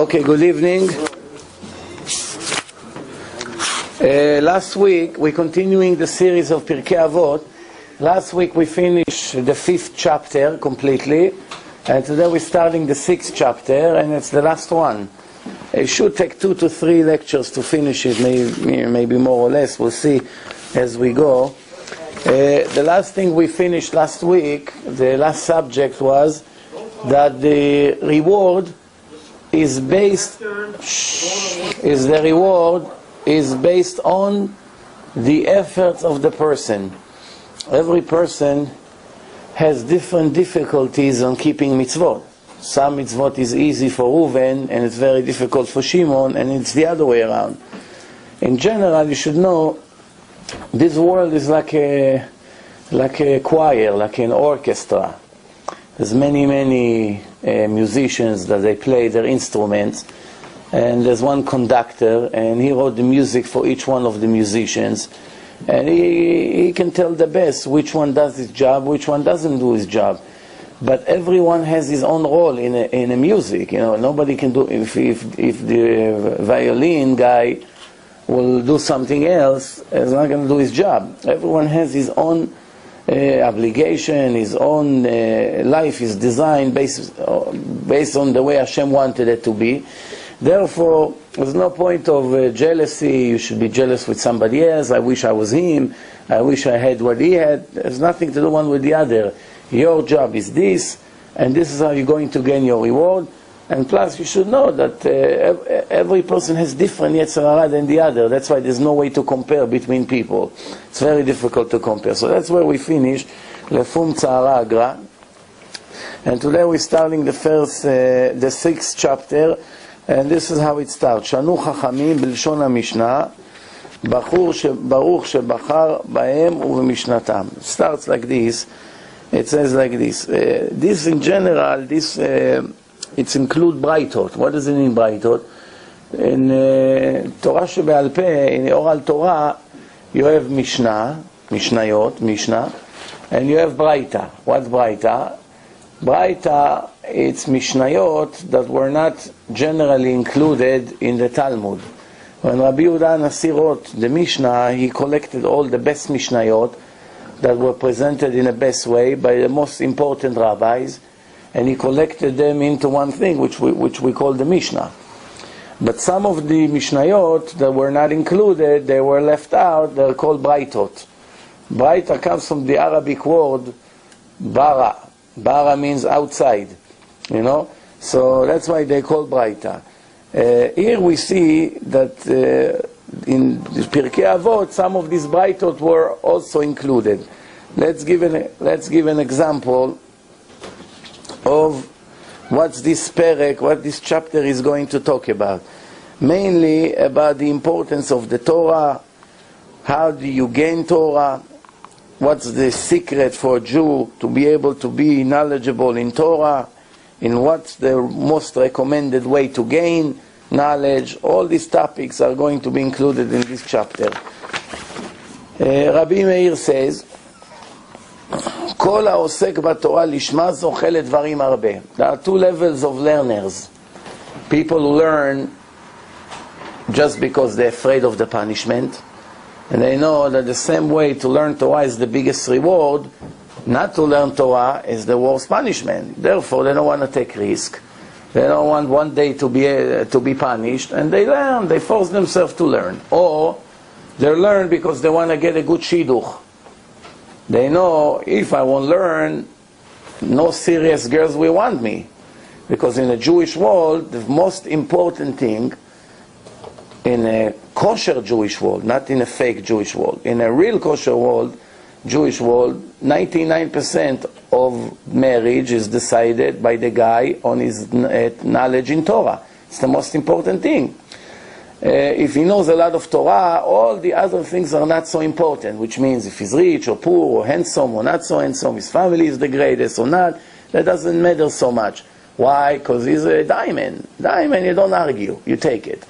Okay, good evening. Last week, we're continuing the series of Pirkei Avot. Last week we finished the 5th chapter completely, and today we're starting the 6th chapter, and it's the last one. It should take 2 to 3 lectures to finish it, maybe more or less, we'll see as we go. The last thing we finished last week, the last subject was that the reward is based on the efforts of the person. Every person has different difficulties on keeping mitzvot. Some mitzvot is easy for Reuven and it's very difficult for Shimon, and it's the other way around. In general, you should know this world is like a choir, like an orchestra. There's many musicians that they play their instruments, and there's one conductor, and he wrote the music for each one of the musicians, and he can tell the best which one does his job, which one doesn't do his job. But everyone has his own role in a music. You know, nobody can do if the violin guy will do something else, he's not going to do his job. Everyone has his own obligation, his own life is designed based on the way Hashem wanted it to be. Therefore, there's no point of jealousy. You should be jealous with somebody else. I wish I was him. I wish I had what he had. There's nothing to do one with the other. Your job is this, and this is how you're going to gain your reward. And plus, you should know that every person has different Yetzer Hara than the other. That's why there's no way to compare between people. It's very difficult to compare. So that's where we finish Lefum Tzara Agra. And today we're starting the 6th chapter, and this is how it starts. Shanu Chachamim B'lshon HaMishnah Baruch Shebachar Bahem U'B'Mishnatam. It starts like this. It says like this. This in general, it's include Braitot. What does it mean, Braitot? In Torah Shebe'al Peh, in Oral Torah, you have Mishnah, Mishnah, and you have Braita. What's Braita? Braita, it's Mishnayot that were not generally included in the Talmud. When Rabbi Yehuda Hanassi wrote the Mishnah, he collected all the best Mishnayot that were presented in the best way by the most important rabbis, and he collected them into one thing, which we call the Mishnah. But some of the Mishnayot that were not included, they were left out, they're called Braitot. Braita comes from the Arabic word bara. Bara means outside, you know? So that's why they call Braita. Here we see that in the Pirkei Avot, some of these Braitot were also included. Let's give an example of what this chapter is going to talk about. Mainly about the importance of the Torah, how do you gain Torah, what's the secret for a Jew to be able to be knowledgeable in Torah, in what's the most recommended way to gain knowledge. All these topics are going to be included in this chapter. Rabbi Meir says, כל העוסק בתורה לשמה זוכה לדברים הרבה. There are 2 levels of learners. People who learn just because they're afraid of the punishment, and they know that the same way to learn Torah is the biggest reward, not to learn Torah is the worst punishment. Therefore, they don't want to take risk. They don't want one day to be punished, and they learn. They force themselves to learn. Or they learn because they want to get a good shidduch. They know, if I won't learn, no serious girls will want me. Because in a Jewish world, the most important thing, in a kosher Jewish world, not in a fake Jewish world, in a real kosher world, Jewish world, 99% of marriage is decided by the guy on his knowledge in Torah. It's the most important thing. If he knows a lot of Torah, all the other things are not so important, which means if he's rich or poor or handsome or not so handsome, his family is the greatest or not, that doesn't matter so much. Why? Because he's a diamond. Diamond, you don't argue, you take it.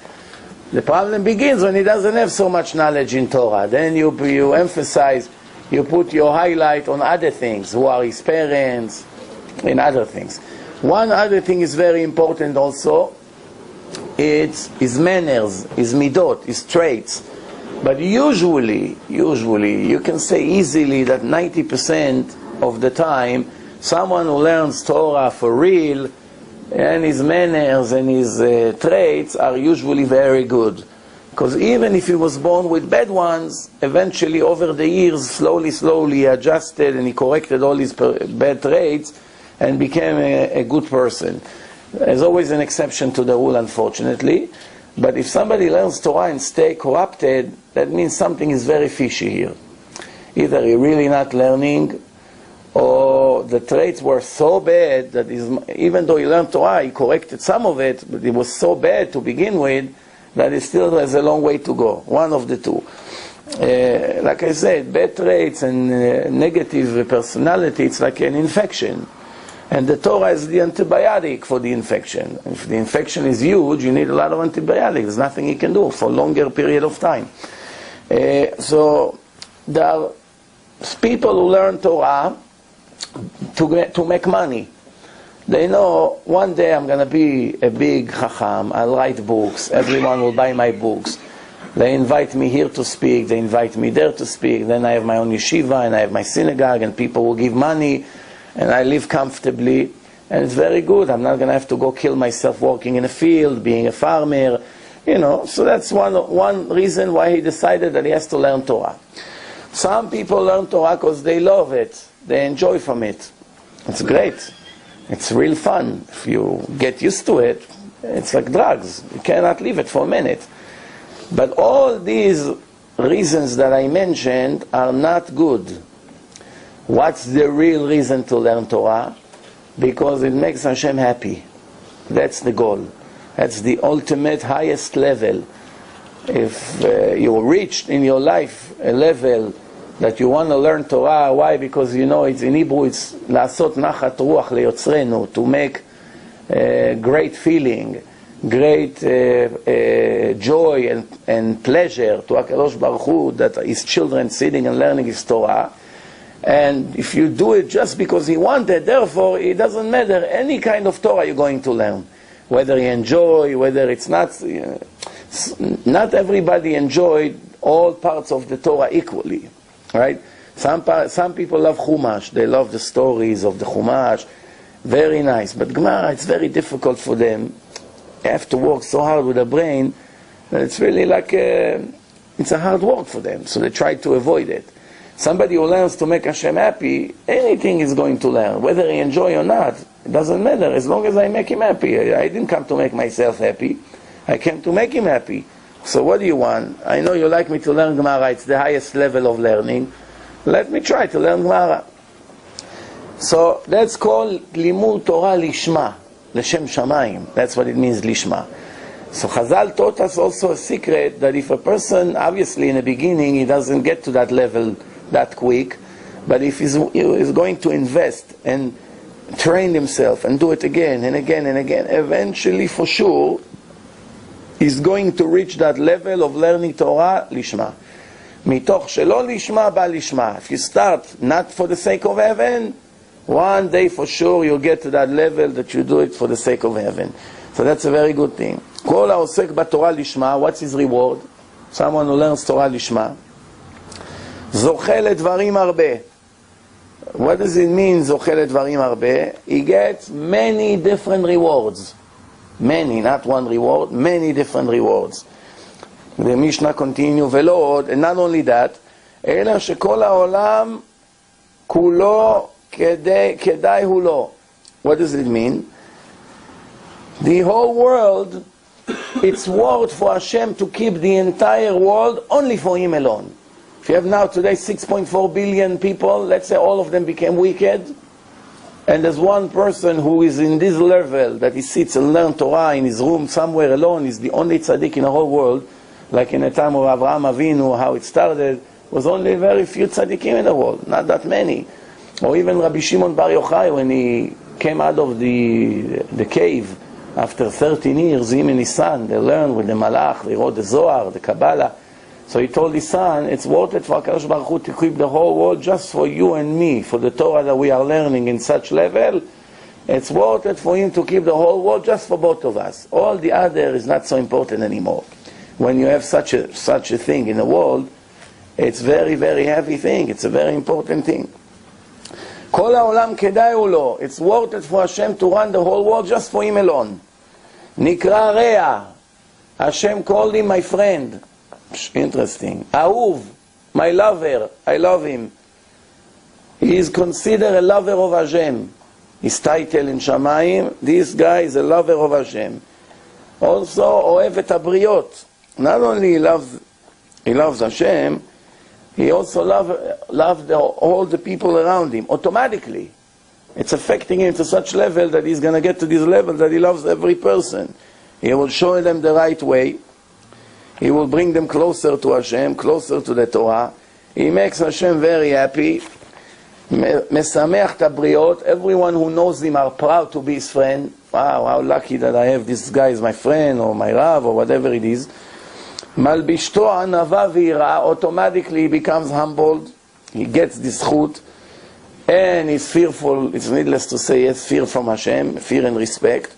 The problem begins when he doesn't have so much knowledge in Torah. Then you emphasize, you put your highlight on other things, who are his parents, and other things. One other thing is very important also, it's his manners, his midot, his traits. But usually, you can say easily that 90% of the time, someone who learns Torah for real, and his manners and his traits are usually very good. Because even if he was born with bad ones, eventually over the years, slowly he adjusted and he corrected all his bad traits and became a good person. There's always an exception to the rule, unfortunately. But if somebody learns Torah and stay corrupted, that means something is very fishy here. Either you're really not learning, or the traits were so bad that even though he learned Torah, he corrected some of it, but it was so bad to begin with that it still has a long way to go. One of the two. Like I said, bad traits and negative personality, it's like an infection. And the Torah is the antibiotic for the infection. If the infection is huge, you need a lot of antibiotics. There's nothing you can do for a longer period of time. So there are people who learn Torah to make money. They know one day I'm going to be a big chacham, I'll write books, everyone will buy my books. They invite me here to speak, they invite me there to speak, then I have my own yeshiva and I have my synagogue and people will give money and I live comfortably and it's very good. I'm not going to have to go kill myself working in a field, being a farmer, you know. So that's one reason why he decided that he has to learn Torah. Some people learn Torah because they love it, they enjoy from it. It's great. It's real fun. If you get used to it, it's like drugs. You cannot leave it for a minute. But all these reasons that I mentioned are not good. What's the real reason to learn Torah? Because it makes Hashem happy. That's the goal. That's the ultimate highest level. If you reached in your life a level that you want to learn Torah, why? Because you know it's in Hebrew, it's לעשות נחת רוח ליוצרנו, to make great feeling, great joy and pleasure to HaKadosh Baruch Hu that his children sitting and learning his Torah. And if you do it just because he wanted, therefore it doesn't matter any kind of Torah you're going to learn. Whether you enjoy, whether it's not, not everybody enjoyed all parts of the Torah equally. Right? Some people love Chumash. They love the stories of the Chumash. Very nice. But Gemara, it's very difficult for them. They have to work so hard with the brain that it's really like it's a hard work for them. So they try to avoid it. Somebody who learns to make Hashem happy, anything is going to learn. Whether he enjoy or not, it doesn't matter. As long as I make him happy. I didn't come to make myself happy. I came to make him happy. So what do you want? I know you like me to learn Gemara. It's the highest level of learning. Let me try to learn Gemara. So that's called Limud Torah Lishma, L'Shem Shamayim. That's what it means, Lishma. So Chazal taught us also a secret that if a person, obviously in the beginning, he doesn't get to that level that quick, but if he's going to invest and train himself and do it again and again and again, eventually for sure, is going to reach that level of learning Torah Lishma. Mitoch shelo Lishma ba Lishma. If you start not for the sake of heaven, one day for sure you'll get to that level that you do it for the sake of heaven. So that's a very good thing. Kol ha'osek b'Torah Lishma, what's his reward? Someone who learns Torah Lishma. Zoche ledvarim harbe. What does it mean, Zoche ledvarim harbe? He gets many different rewards. Many, not one reward, many different rewards. The Mishnah continue, ולא עוד, and not only that, אלא שכל העולם כולו כדאי הוא לו. What does it mean? The whole world, it's worth for Hashem to keep the entire world only for Him alone. If you have now today 6.4 billion people, let's say all of them became wicked, and there's one person who is in this level, that he sits and learns Torah in his room somewhere alone, is the only tzaddik in the whole world, like in the time of Avraham Avinu, how it started, was only very few tzaddikim in the world, not that many. Or even Rabbi Shimon Bar Yochai, when he came out of the cave, after 13 years, him and his son, they learned with the Malach, they wrote the Zohar, the Kabbalah. So he told his son, it's worth it for HaKadosh Baruch Hu to keep the whole world just for you and me, for the Torah that we are learning in such level, It's worth it for him to keep the whole world just for both of us. All the other is not so important anymore. When you have such a thing in the world, it's very, very heavy thing. It's a very important thing. כל העולם כדאי הוא לו. It's worth it for Hashem to run the whole world just for him alone. נקרא רע. Hashem called him my friend. Interesting. אהוב. My lover. I love him. He is considered a lover of Hashem. His title in Shamayim, this guy is a lover of Hashem. Also, אוהב את הבריות. Not only he loves Hashem, he also loves all the people around him. Automatically. It's affecting him to such level that he's going to get to this level that he loves every person. He will show them the right way. He will bring them closer to Hashem, closer to the Torah. He makes Hashem very happy. משמח את הבריות. Everyone who knows him are proud to be his friend. Wow, how lucky that I have this guy as my friend, or my Rav, or whatever it is. מלבישתו ענווה ויראה. Automatically he becomes humbled. He gets this zchut. And he's fearful. It's needless to say, he has fear from Hashem, fear and respect.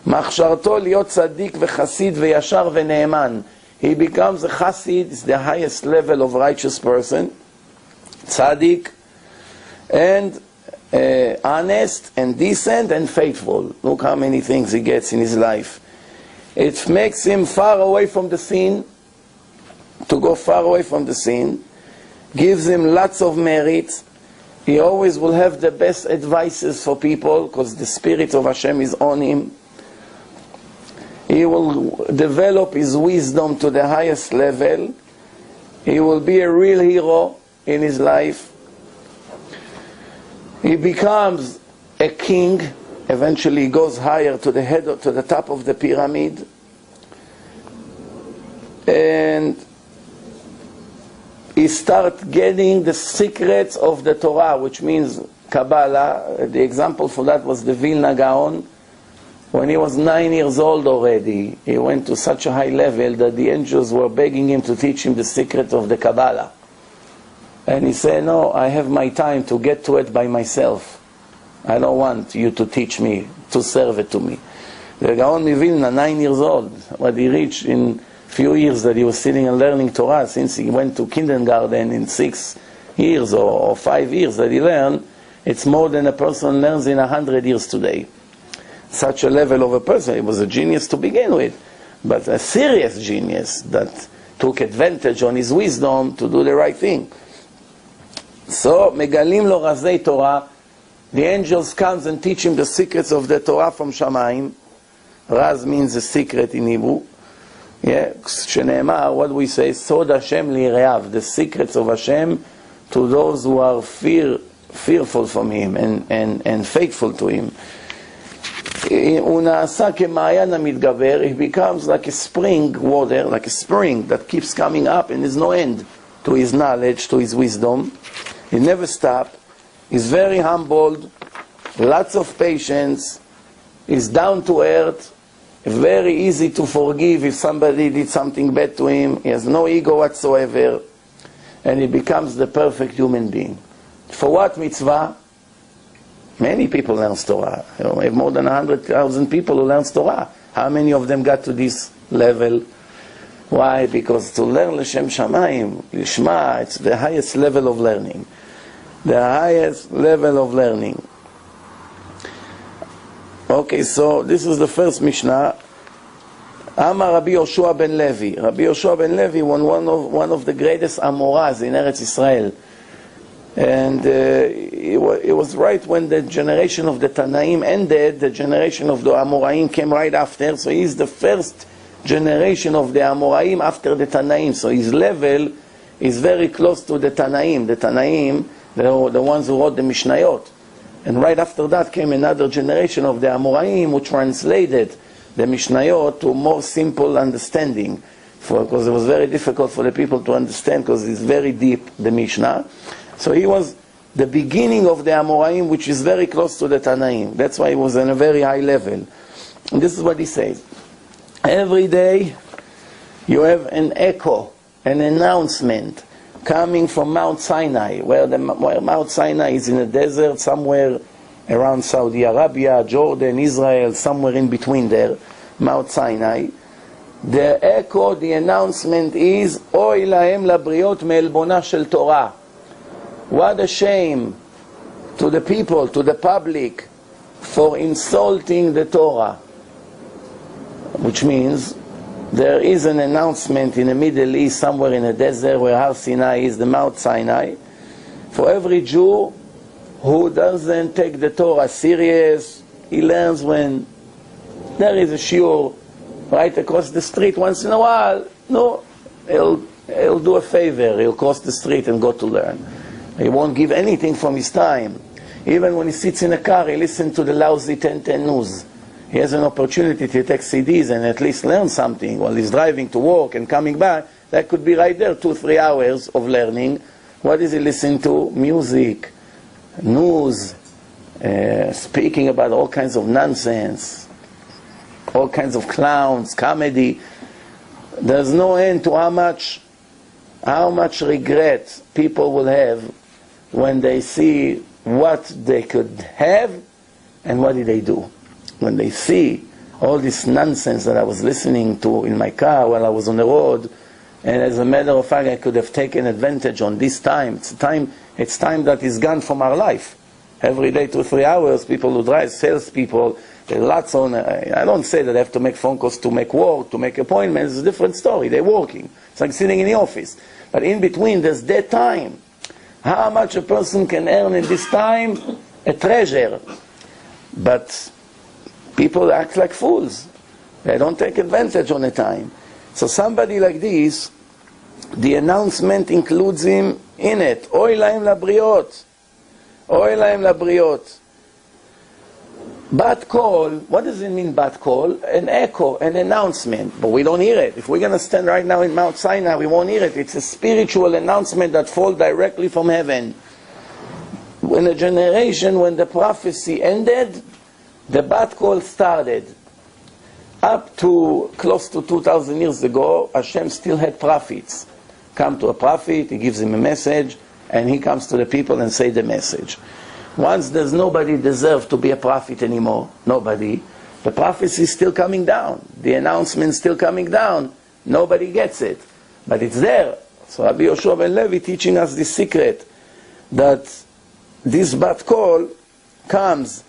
מחשרתו להיות צדיק וחסיד וישר ונאמן. He becomes a chassid, it's the highest level of righteous person. Tzaddik, and honest and decent and faithful. Look how many things he gets in his life. It makes him far away from the sin, to go far away from the sin. Gives him lots of merit. He always will have the best advices for people because the spirit of Hashem is on him. He will develop his wisdom to the highest level. He will be a real hero in his life. He becomes a king. Eventually he goes higher to the head, to the top of the pyramid. And he starts getting the secrets of the Torah, which means Kabbalah. The example for that was the Vilna Gaon. When he was 9 years old already, he went to such a high level that the angels were begging him to teach him the secret of the Kabbalah. And he said, no, I have my time to get to it by myself. I don't want you to teach me, to serve it to me. The Gaon Mivilna, 9 years old, what he reached in few years that he was sitting and learning Torah, since he went to kindergarten in 6 years or 5 years that he learned, it's more than a person learns in 100 years today. Such a level of a person. He was a genius to begin with, but a serious genius that took advantage on his wisdom to do the right thing. So, megalim lo razei Torah, the angels comes and teach him the secrets of the Torah from Shamayim. Raz means a secret in Hebrew. Yeah, Sheneemar, what we say, Sod Hashem li'reav, the secrets of Hashem to those who are fearful from him and faithful to him. הוא נעשה כמעיין המתגבר. He becomes like a spring water, like a spring that keeps coming up and there's no end to his knowledge, to his wisdom. He never stops. He's very humbled, lots of patience, he's down to earth, very easy to forgive if somebody did something bad to him. He has no ego whatsoever, and he becomes the perfect human being. For what mitzvah? Many people learn Torah. You know, we have more than 100,000 people who learn Torah. How many of them got to this level? Why? Because to learn L'Shem Shamayim, Lishma, it's the highest level of learning. The highest level of learning. Okay, so this is the first Mishnah. Amar Rabbi Yoshua ben Levi. Rabbi Yoshua ben Levi was one of the greatest Amoras in Eretz Israel. And it was right when the generation of the Tanaim ended, the generation of the Amoraim came right after, so he's the first generation of the Amoraim after the Tanaim, so his level is very close to the Tanaim. The Tanaim, the ones who wrote the Mishnayot. And right after that came another generation of the Amoraim who translated the Mishnayot to more simple understanding, because it was very difficult for the people to understand, because it's very deep, the Mishnah. So he was the beginning of the Amoraim, which is very close to the Tanaim. That's why he was on a very high level. And this is what he says. Every day you have an echo, an announcement coming from Mount Sinai, where Mount Sinai is in a desert somewhere around Saudi Arabia, Jordan, Israel, somewhere in between there, Mount Sinai. The echo, the announcement is, Oy lahem labriot me'elbona shel Torah. What a shame to the people, to the public, for insulting the Torah. Which means there is an announcement in the Middle East, somewhere in a desert where Har Sinai is, the Mount Sinai, for every Jew who doesn't take the Torah serious. He learns when there is a shiur right across the street once in a while. No, he'll do a favor. He'll cross the street and go to learn. He won't give anything from his time. Even when he sits in a car, he listens to the lousy 1010 news. He has an opportunity to take CDs and at least learn something while he's driving to work and coming back. That could be right there, 2-3 hours of learning. What is he listening to? Music, news, speaking about all kinds of nonsense, all kinds of clowns, comedy. There's no end to how much regret people will have when they see what they could have and what did they do. When they see all this nonsense that I was listening to in my car while I was on the road, and as a matter of fact I could have taken advantage on this time. It's time that is gone from our life. Every day 2-3 hours, people who drive, salespeople, lots on. I don't say that they have to make phone calls to make work, to make appointments. It's a different story. They're working. It's like sitting in the office. But in between, there's that time. How much a person can earn in this time? A treasure. But people act like fools. They don't take advantage on the time. So somebody like this, the announcement includes him in it. Oy lahem labriot. Oy lahem labriot. Bat call, what does it mean bat call? An echo, an announcement, but we don't hear it. If we're going to stand right now in Mount Sinai, we won't hear it. It's a spiritual announcement that falls directly from heaven. In a generation when the prophecy ended, the bat call started. Up to close to 2,000 years ago, Hashem still had prophets. Come to a prophet, he gives him a message, and he comes to the people and say the message. Once there's nobody deserved to be a prophet anymore, nobody, the prophecy is still coming down. The announcement is still coming down. Nobody gets it. But it's there. So Rabbi Yoshua ben Levi teaching us this secret, that this bat call comes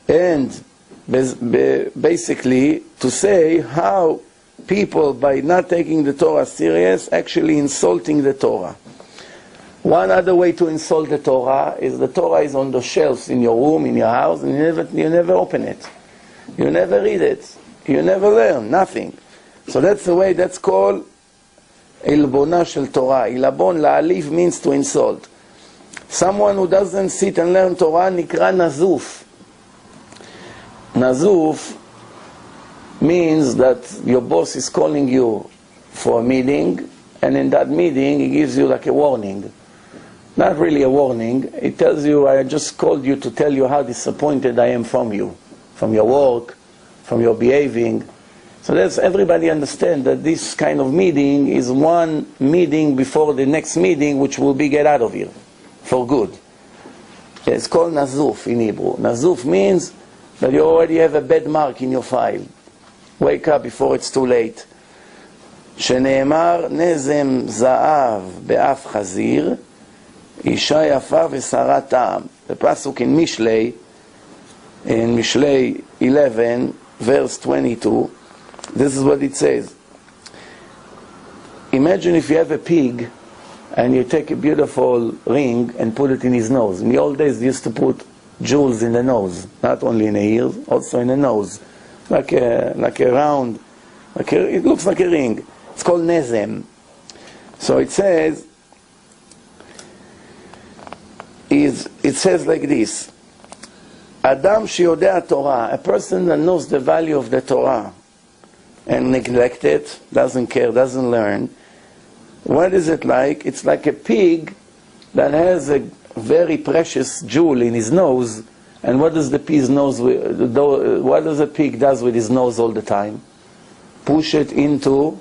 and basically to say how people, by not taking the Torah serious, actually insulting the Torah. One other way to insult the Torah is the Torah is on the shelves in your room, in your house, and you never open it. You never read it. You never learn, nothing. So that's the way, that's called Ilbona shel Torah. Ilabon, la'aliv means to insult. Someone who doesn't sit and learn Torah nikra nazuf. Nazuf means that your boss is calling you for a meeting, and in that meeting he gives you like a warning. Not really a warning. It tells you, I just called you to tell you how disappointed I am from you, from your work, from your behaving. So that's, everybody understand that this kind of meeting is one meeting before the next meeting, which will be get out of here for good. It's called nazuf in Hebrew. Nazuf means that you already have a bad mark in your file. Wake up before it's too late. שנאמר נזם זהב באף חזיר, אישה יפה ושרת טעם. The pasuk in Mishlei 11, verse 22, this is what it says. Imagine if you have a pig and you take a beautiful ring and put it in his nose. In the old days they used to put jewels in the nose, not only in the ears, also in the nose, like a round, it looks like a ring. It's called nezem. So it says, it says like this: Adam sheyodea Torah, a person that knows the value of the Torah and neglect it, doesn't care, doesn't learn. What is it like? It's like a pig that has a very precious jewel in his nose, and what does the pig's nose? What does a pig does with his nose all the time? Push it into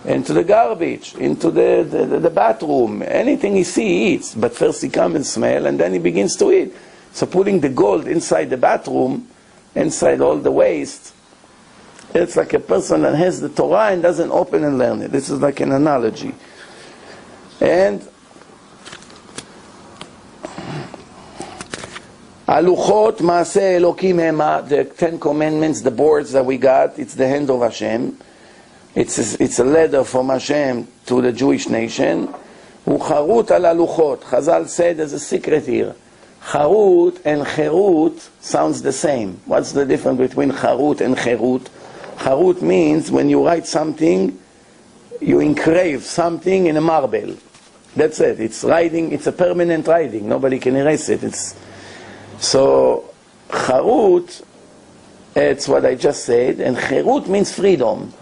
the garbage, into the bathroom. Anything he sees, he eats. But first he comes and smells, and then he begins to eat. So putting the gold inside the bathroom, inside all the waste, it's like a person that has the Torah and doesn't open and learn it. This is like an analogy. And Aluchot Maaseh Elokim Hema, the 10 Commandments, the boards that we got, it's the hand of Hashem. It's a letter from Hashem to the Jewish nation. Ucharut al aluchot. Chazal said there's a secret here. Charut and cherut sounds the same. What's the difference between charut and cherut? Charut means when you write something, you engrave something in a marble. That's it. It's writing. It's a permanent writing. Nobody can erase it. So charut, it's what I just said, and cherut means freedom.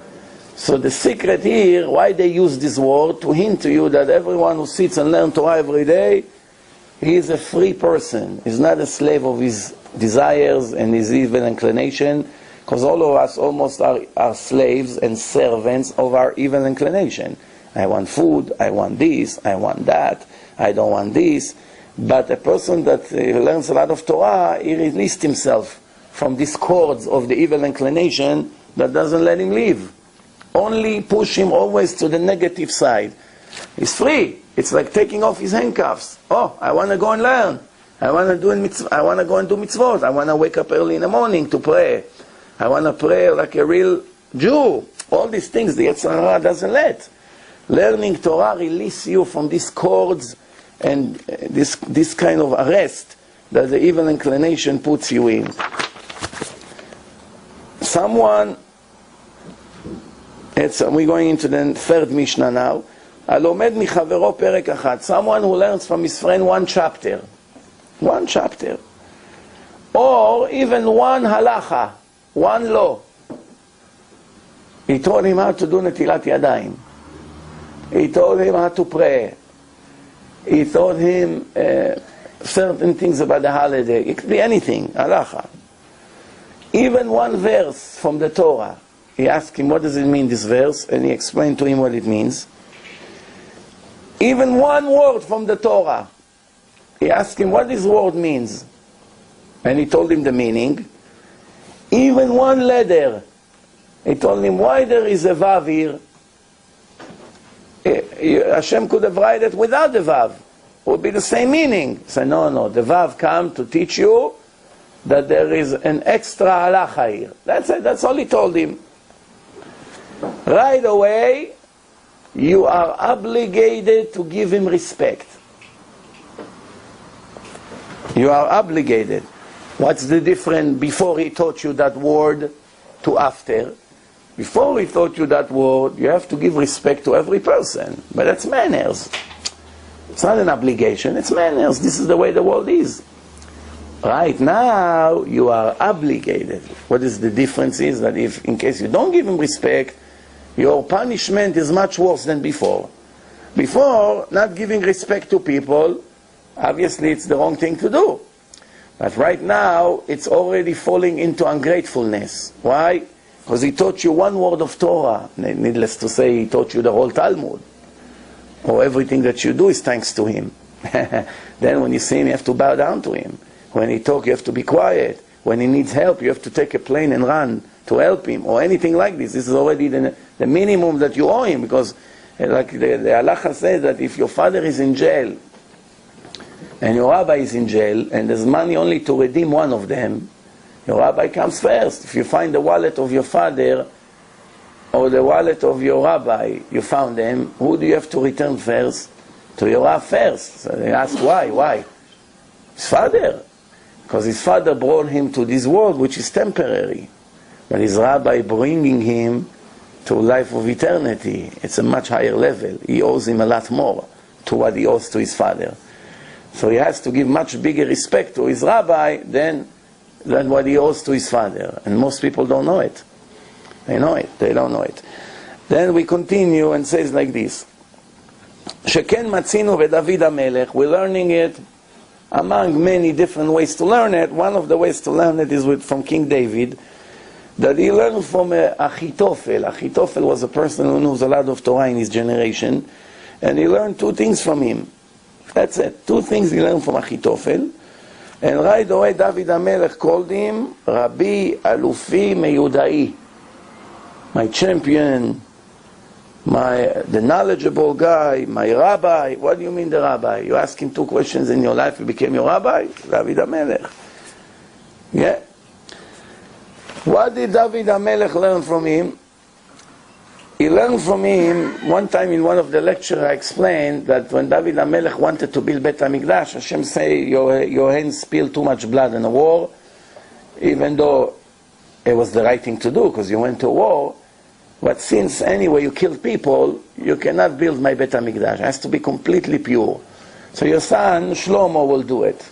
So the secret here, why they use this word, to hint to you that everyone who sits and learns Torah every day, he is a free person. He's not a slave of his desires and his evil inclination, because all of us almost are slaves and servants of our evil inclination. I want food, I want this, I want that, I don't want this. But a person that learns a lot of Torah, he released himself from these cords of the evil inclination that doesn't let him live. Only push him always to the negative side. He's free. It's like taking off his handcuffs. Oh, I want to go and learn. I want to go and do mitzvot. I want to wake up early in the morning to pray. I want to pray like a real Jew. All these things the Yetzer Hara doesn't let. Learning Torah release you from these cords and this kind of arrest that the evil inclination puts you in. We're going into the third Mishnah now. Alomed michavero perek achat. Someone who learns from his friend one chapter. One chapter. Or even one halacha. One law. He told him how to do netilat yadayim. He told him how to pray. He told him certain things about the holiday. It could be anything. Halacha. Even one verse from the Torah. He asked him, what does it mean, this verse? And he explained to him what it means. Even one word from the Torah. He asked him what this word means. And he told him the meaning. Even one letter. He told him why there is a vav here. Hashem could have written it without the vav. It would be the same meaning. He said, no, the vav come to teach you that there is an extra halacha here. That's it, that's all he told him. Right away, you are obligated to give him respect. You are obligated. What's the difference before he taught you that word to after? Before he taught you that word, you have to give respect to every person. But that's manners. It's not an obligation, it's manners. This is the way the world is. Right now, you are obligated. What is the difference is that if, in case you don't give him respect, your punishment is much worse than before. Before, not giving respect to people, obviously it's the wrong thing to do. But right now, it's already falling into ungratefulness. Why? Because he taught you one word of Torah. Needless to say, he taught you the whole Talmud. Or everything that you do is thanks to him. Then when you see him, you have to bow down to him. When he talks, you have to be quiet. When he needs help, you have to take a plane and run to help him, or anything like this. This is already the minimum that you owe him, because like the halacha says that if your father is in jail, and your rabbi is in jail, and there's money only to redeem one of them, your rabbi comes first. If you find the wallet of your father, or the wallet of your rabbi, you found them, who do you have to return first? To your rabbi first. So they ask why? His father. Because his father brought him to this world, which is temporary. But his rabbi bringing him to life of eternity. It's a much higher level. He owes him a lot more to what he owes to his father. So he has to give much bigger respect to his rabbi than what he owes to his father. And most people don't know it. They know it. They don't know it. Then we continue and says like this. Sheken matzinu v'David HaMelech. We're learning it among many different ways to learn it. One of the ways to learn it is from King David, that he learned from Achitophel. Achitophel was a person who knows a lot of Torah in his generation, and he learned two things from him. That's it. Two things he learned from Achitophel. And right away David HaMelech called him Rabbi Alufi Meyudai, my champion, the knowledgeable guy, my rabbi. What do you mean the rabbi? You ask him 2 questions in your life, he became your rabbi? David HaMelech. Yeah. What did David HaMelech learn from him? He learned from him, one time in one of the lectures I explained that when David HaMelech wanted to build Bet HaMikdash, Hashem say, your hands spilled too much blood in a war, even though it was the right thing to do because you went to war. But since anyway you killed people, you cannot build my Bet HaMikdash. It has to be completely pure. So your son, Shlomo, will do it.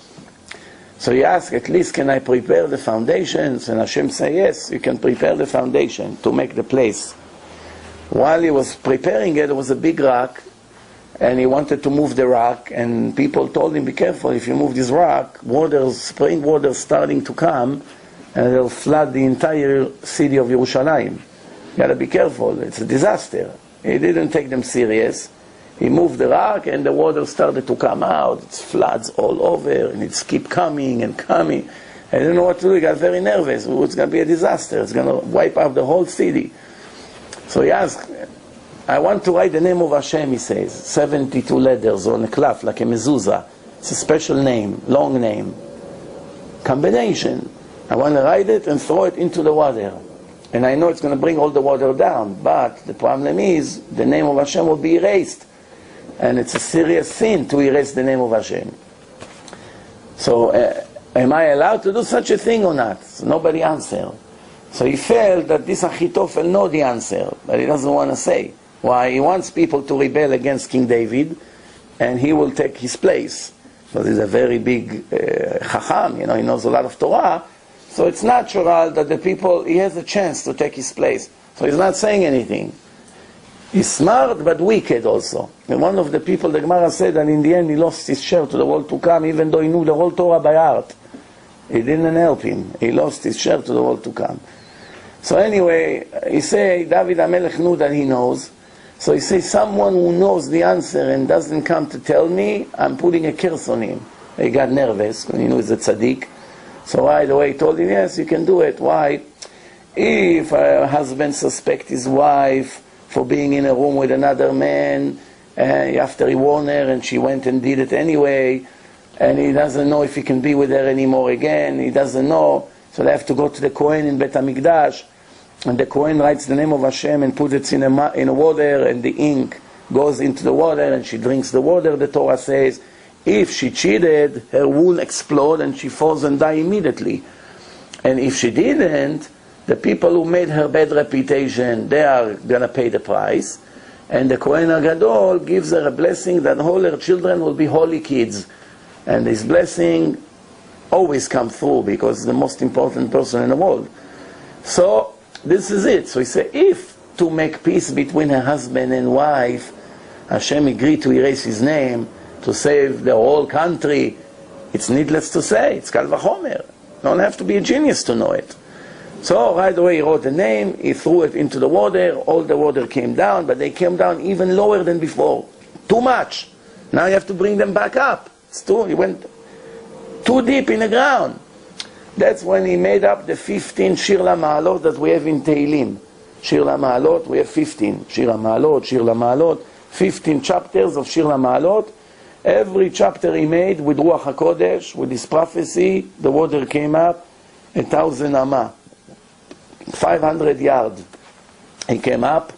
So he asked, at least can I prepare the foundations? And Hashem said, yes, you can prepare the foundation to make the place. While he was preparing it, there was a big rock, and he wanted to move the rock, and people told him, be careful, if you move this rock, spring water starting to come, and they'll flood the entire city of Yerushalayim. You gotta be careful, it's a disaster. He didn't take them serious. He moved the rock, and the water started to come out, it's floods all over, and it's keep coming and coming. I didn't know what to do, he got very nervous. It's gonna be a disaster, it's gonna wipe out the whole city. So he asked, I want to write the name of Hashem, he says, 72 letters on a cloth, like a mezuzah. It's a special name, long name. Combination. I want to write it and throw it into the water. And I know it's going to bring all the water down, but the problem is, the name of Hashem will be erased. And it's a serious sin to erase the name of Hashem. So, am I allowed to do such a thing or not? So nobody answered. So he felt that this Achitophel knows the answer, but he doesn't want to say. Why? He wants people to rebel against King David, and he will take his place. Because he's a very big Chacham, he knows a lot of Torah. So it's natural that the people, he has a chance to take his place. So he's not saying anything. He's smart, but wicked also. And one of the people, the Gemara said, that in the end he lost his share to the world to come, even though he knew the whole Torah by heart. It didn't help him. He lost his share to the world to come. So anyway, he say David HaMelech knew that he knows. So he says, someone who knows the answer and doesn't come to tell me, I'm putting a curse on him. He got nervous when he knew he's a tzaddik. So right away he told him, yes, you can do it. Why? If a husband suspects his wife for being in a room with another man, after he warned her and she went and did it anyway, and he doesn't know if he can be with her anymore again, he doesn't know, so they have to go to the Kohen in Bet HaMikdash, and the Kohen writes the name of Hashem and puts it in a water, and the ink goes into the water, and she drinks the water. The Torah says, if she cheated, her wound explodes and she falls and dies immediately. And if she didn't, the people who made her bad reputation, they are going to pay the price. And the Kohen HaGadol gives her a blessing that all her children will be holy kids. And this blessing always comes through because it's the most important person in the world. So this is it. So he said, if to make peace between her husband and wife, Hashem agreed to erase his name, to save the whole country, it's needless to say, it's Kal Vachomer. You don't have to be a genius to know it. So right away he wrote the name, he threw it into the water, all the water came down, but they came down even lower than before. Too much. Now you have to bring them back up. He went too deep in the ground. That's when he made up the 15 Shir LaMa'alot that we have in Tehillim. Shir LaMa'alot, we have 15. Shir LaMa'alot, 15 chapters of Shir LaMa'alot. Every chapter he made with Ruach HaKodesh, with his prophecy, the water came up 1,000 amah, 500 yards. He came up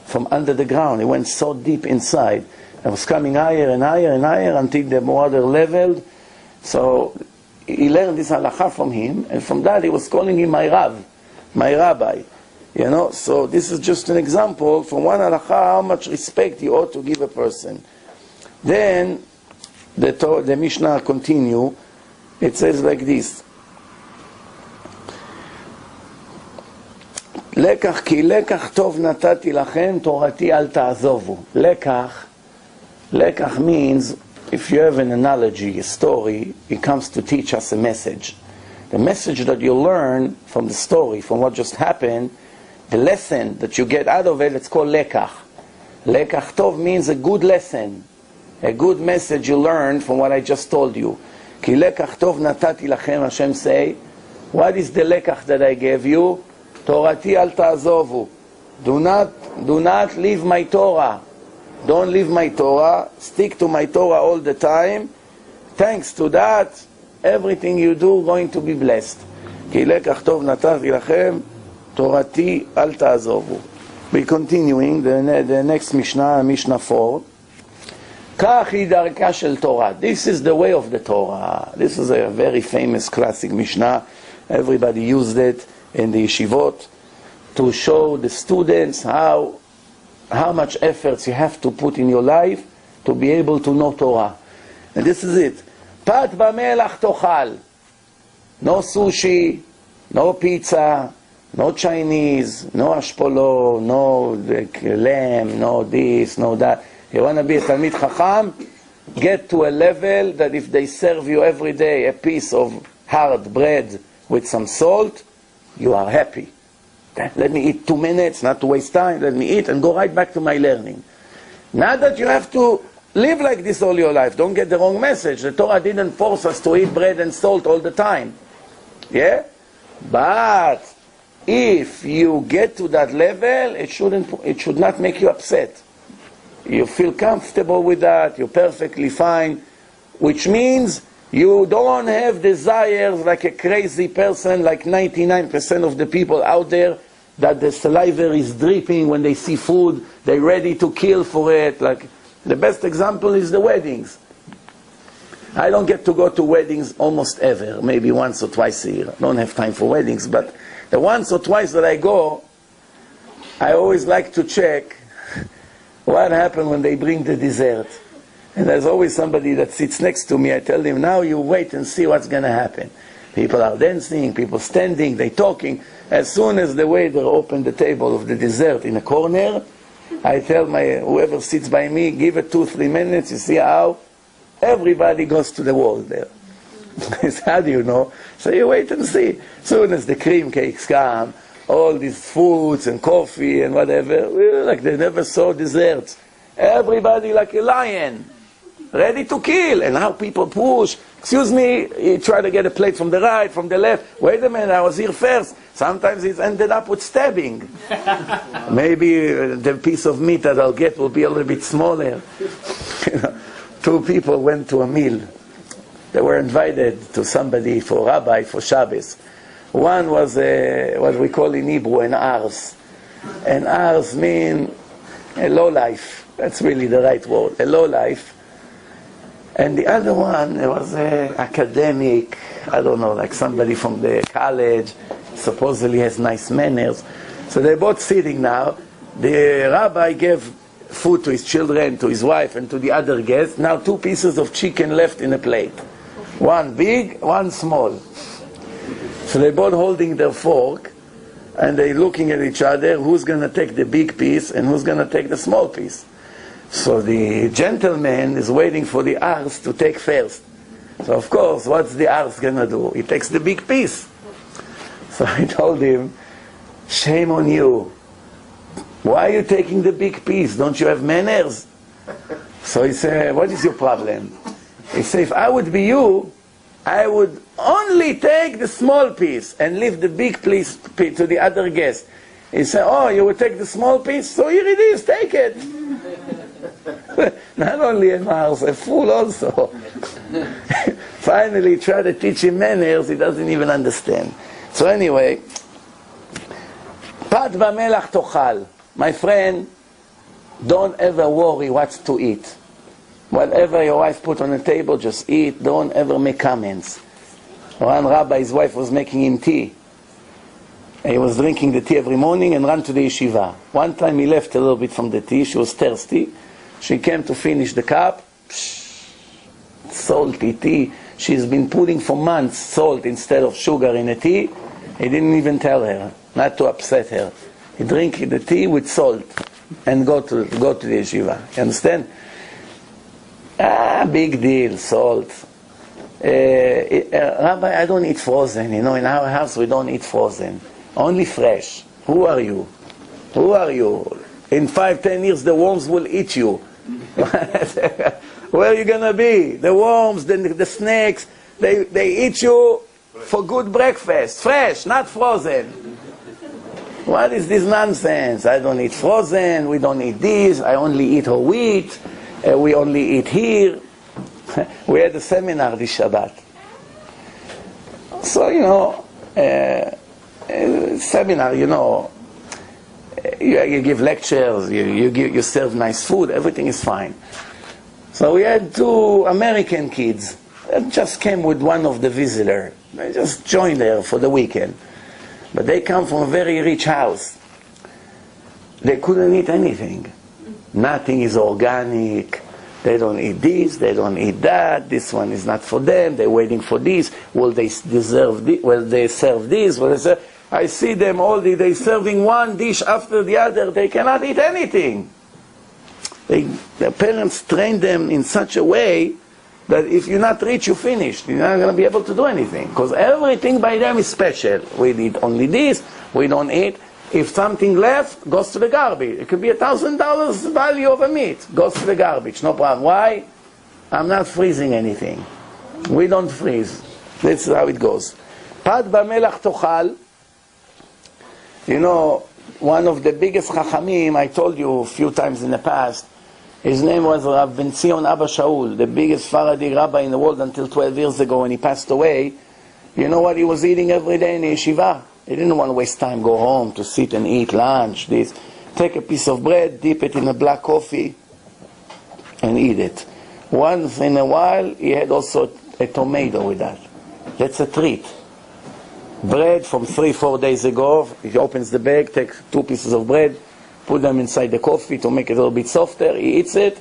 from under the ground. He went so deep inside. It was coming higher and higher and higher until the water leveled. So he learned this halakha from him, and from that he was calling him my Rav, my rabbi. So this is just an example from one halakha how much respect you ought to give a person. Then the Mishnah continue. It says like this: Lekach ki lekach tov natati lachem torati al ta'azovu. Lekach means, if you have an analogy, a story, it comes to teach us a message. The message that you learn from the story, from what just happened, the lesson that you get out of it, it's called lekach. Lekach tov means a good lesson, a good message you learn from what I just told you. כי לקח טוב נתתי לכם, Hashem say, what is the lekach that I gave you? תורתי אל תעזובו. Do not leave my Torah. Don't leave my Torah. Stick to my Torah all the time. Thanks to that, everything you do going to be blessed. כי לקח טוב נתתי לכם, תורתי אל תעזובו. We're continuing, the next Mishnah, Mishnah 4. כך היא דרכה של תורה. This is the way of the Torah. This is a very famous classic Mishnah. Everybody used it in the yeshivot to show the students how much efforts you have to put in your life to be able to know Torah. And this is it. פת במלח תאכל. No sushi, no pizza, no Chinese, no ashpolo, no lamb, no this, no that. You want to be a Talmid Chacham? Get to a level that if they serve you every day a piece of hard bread with some salt, you are happy. Let me eat 2 minutes, not to waste time. Let me eat and go right back to my learning. Not that you have to live like this all your life. Don't get the wrong message. The Torah didn't force us to eat bread and salt all the time. Yeah? But if you get to that level, it should not make you upset. You feel comfortable with that, you're perfectly fine, which means you don't have desires like a crazy person, like 99% of the people out there, that the saliva is dripping when they see food, they're ready to kill for it. Like the best example is the weddings. I don't get to go to weddings almost ever, maybe once or twice a year. I don't have time for weddings, but the once or twice that I go, I always like to check what happened when they bring the dessert. And there's always somebody that sits next to me. I tell them, now you wait and see what's going to happen. People are dancing, people standing, they talking. As soon as the waiter opened the table of the dessert in a corner, I tell whoever sits by me, give it 2-3 minutes, you see how everybody goes to the wall there. I said, how do you know? So you wait and see. As soon as the cream cakes come, all these foods and coffee and whatever, like they never saw desserts. Everybody like a lion, ready to kill. And now people push. Excuse me, you try to get a plate from the right, from the left. Wait a minute, I was here first. Sometimes it's ended up with stabbing. Maybe the piece of meat that I'll get will be a little bit smaller. 2 people went to a meal. They were invited to somebody for rabbi, for Shabbos. One was what we call in Hebrew an ars. An ars means a low life. That's really the right word, a low life. And the other one was an academic, I don't know, like somebody from the college, supposedly has nice manners. So they're both sitting now. The rabbi gave food to his children, to his wife, and to the other guests. Now 2 pieces of chicken left in a plate. One big, one small. So they're both holding their fork, and they're looking at each other, who's going to take the big piece and who's going to take the small piece. So the gentleman is waiting for the ars to take first. So of course, what's the ars going to do? He takes the big piece. So I told him, shame on you. Why are you taking the big piece? Don't you have manners? So he said, what is your problem? He said, if I would be you, I would only take the small piece and leave the big piece to the other guest. He said, oh, you would take the small piece? So here it is, take it. Not only a mouse, a fool also. Finally, try to teach him manners, he doesn't even understand. So anyway, Pat b'melach tochal. My friend, don't ever worry what to eat. Whatever your wife put on the table, just eat. Don't ever make comments. One rabbi, his wife was making him tea. He was drinking the tea every morning and ran to the yeshiva. One time he left a little bit from the tea. She was thirsty. She came to finish the cup. Salty tea. She's been putting for months salt instead of sugar in the tea. He didn't even tell her, not to upset her. He drink the tea with salt and go to the yeshiva. You understand? Big deal, salt. Rabbi, I don't eat frozen. You know, in our house we don't eat frozen. Only fresh. Who are you? Who are you? In 5-10 years the worms will eat you. Where are you going to be? The worms, the snakes, They eat you for good breakfast, fresh, not frozen. What is this nonsense? I don't eat frozen, we don't eat this, I only eat whole wheat, we only eat here. We had a seminar this Shabbat. So, seminar, you give lectures, you serve nice food, everything is fine. So we had 2 American kids that just came with one of the visitors. They just joined there for the weekend. But they come from a very rich house. They couldn't eat anything. Nothing is organic. They don't eat this, they don't eat that. This one is not for them. They're waiting for this. Will they deserve this? Will they serve this? Will they serve? I see them all day. They're serving one dish after the other. They cannot eat anything. Their parents trained them in such a way that if you're not rich, you're finished. You're not going to be able to do anything. Because everything by them is special. We eat only this. We don't eat. If something left, goes to the garbage. It could be $1,000 value of a meat. Goes to the garbage. No problem. Why? I'm not freezing anything. We don't freeze. That's how it goes. Pad b'melach tochal. One of the biggest chachamim, I told you a few times in the past, his name was Rav Ben Zion Abba Shaul, the biggest Faradi rabbi in the world until 12 years ago when he passed away. You know what he was eating every day in the yeshiva? He didn't want to waste time, go home to sit and eat lunch, this. Take a piece of bread, dip it in a black coffee, and eat it. Once in a while, he had also a tomato with that. That's a treat. Bread from 3-4 days ago, he opens the bag, takes 2 pieces of bread, put them inside the coffee to make it a little bit softer. He eats it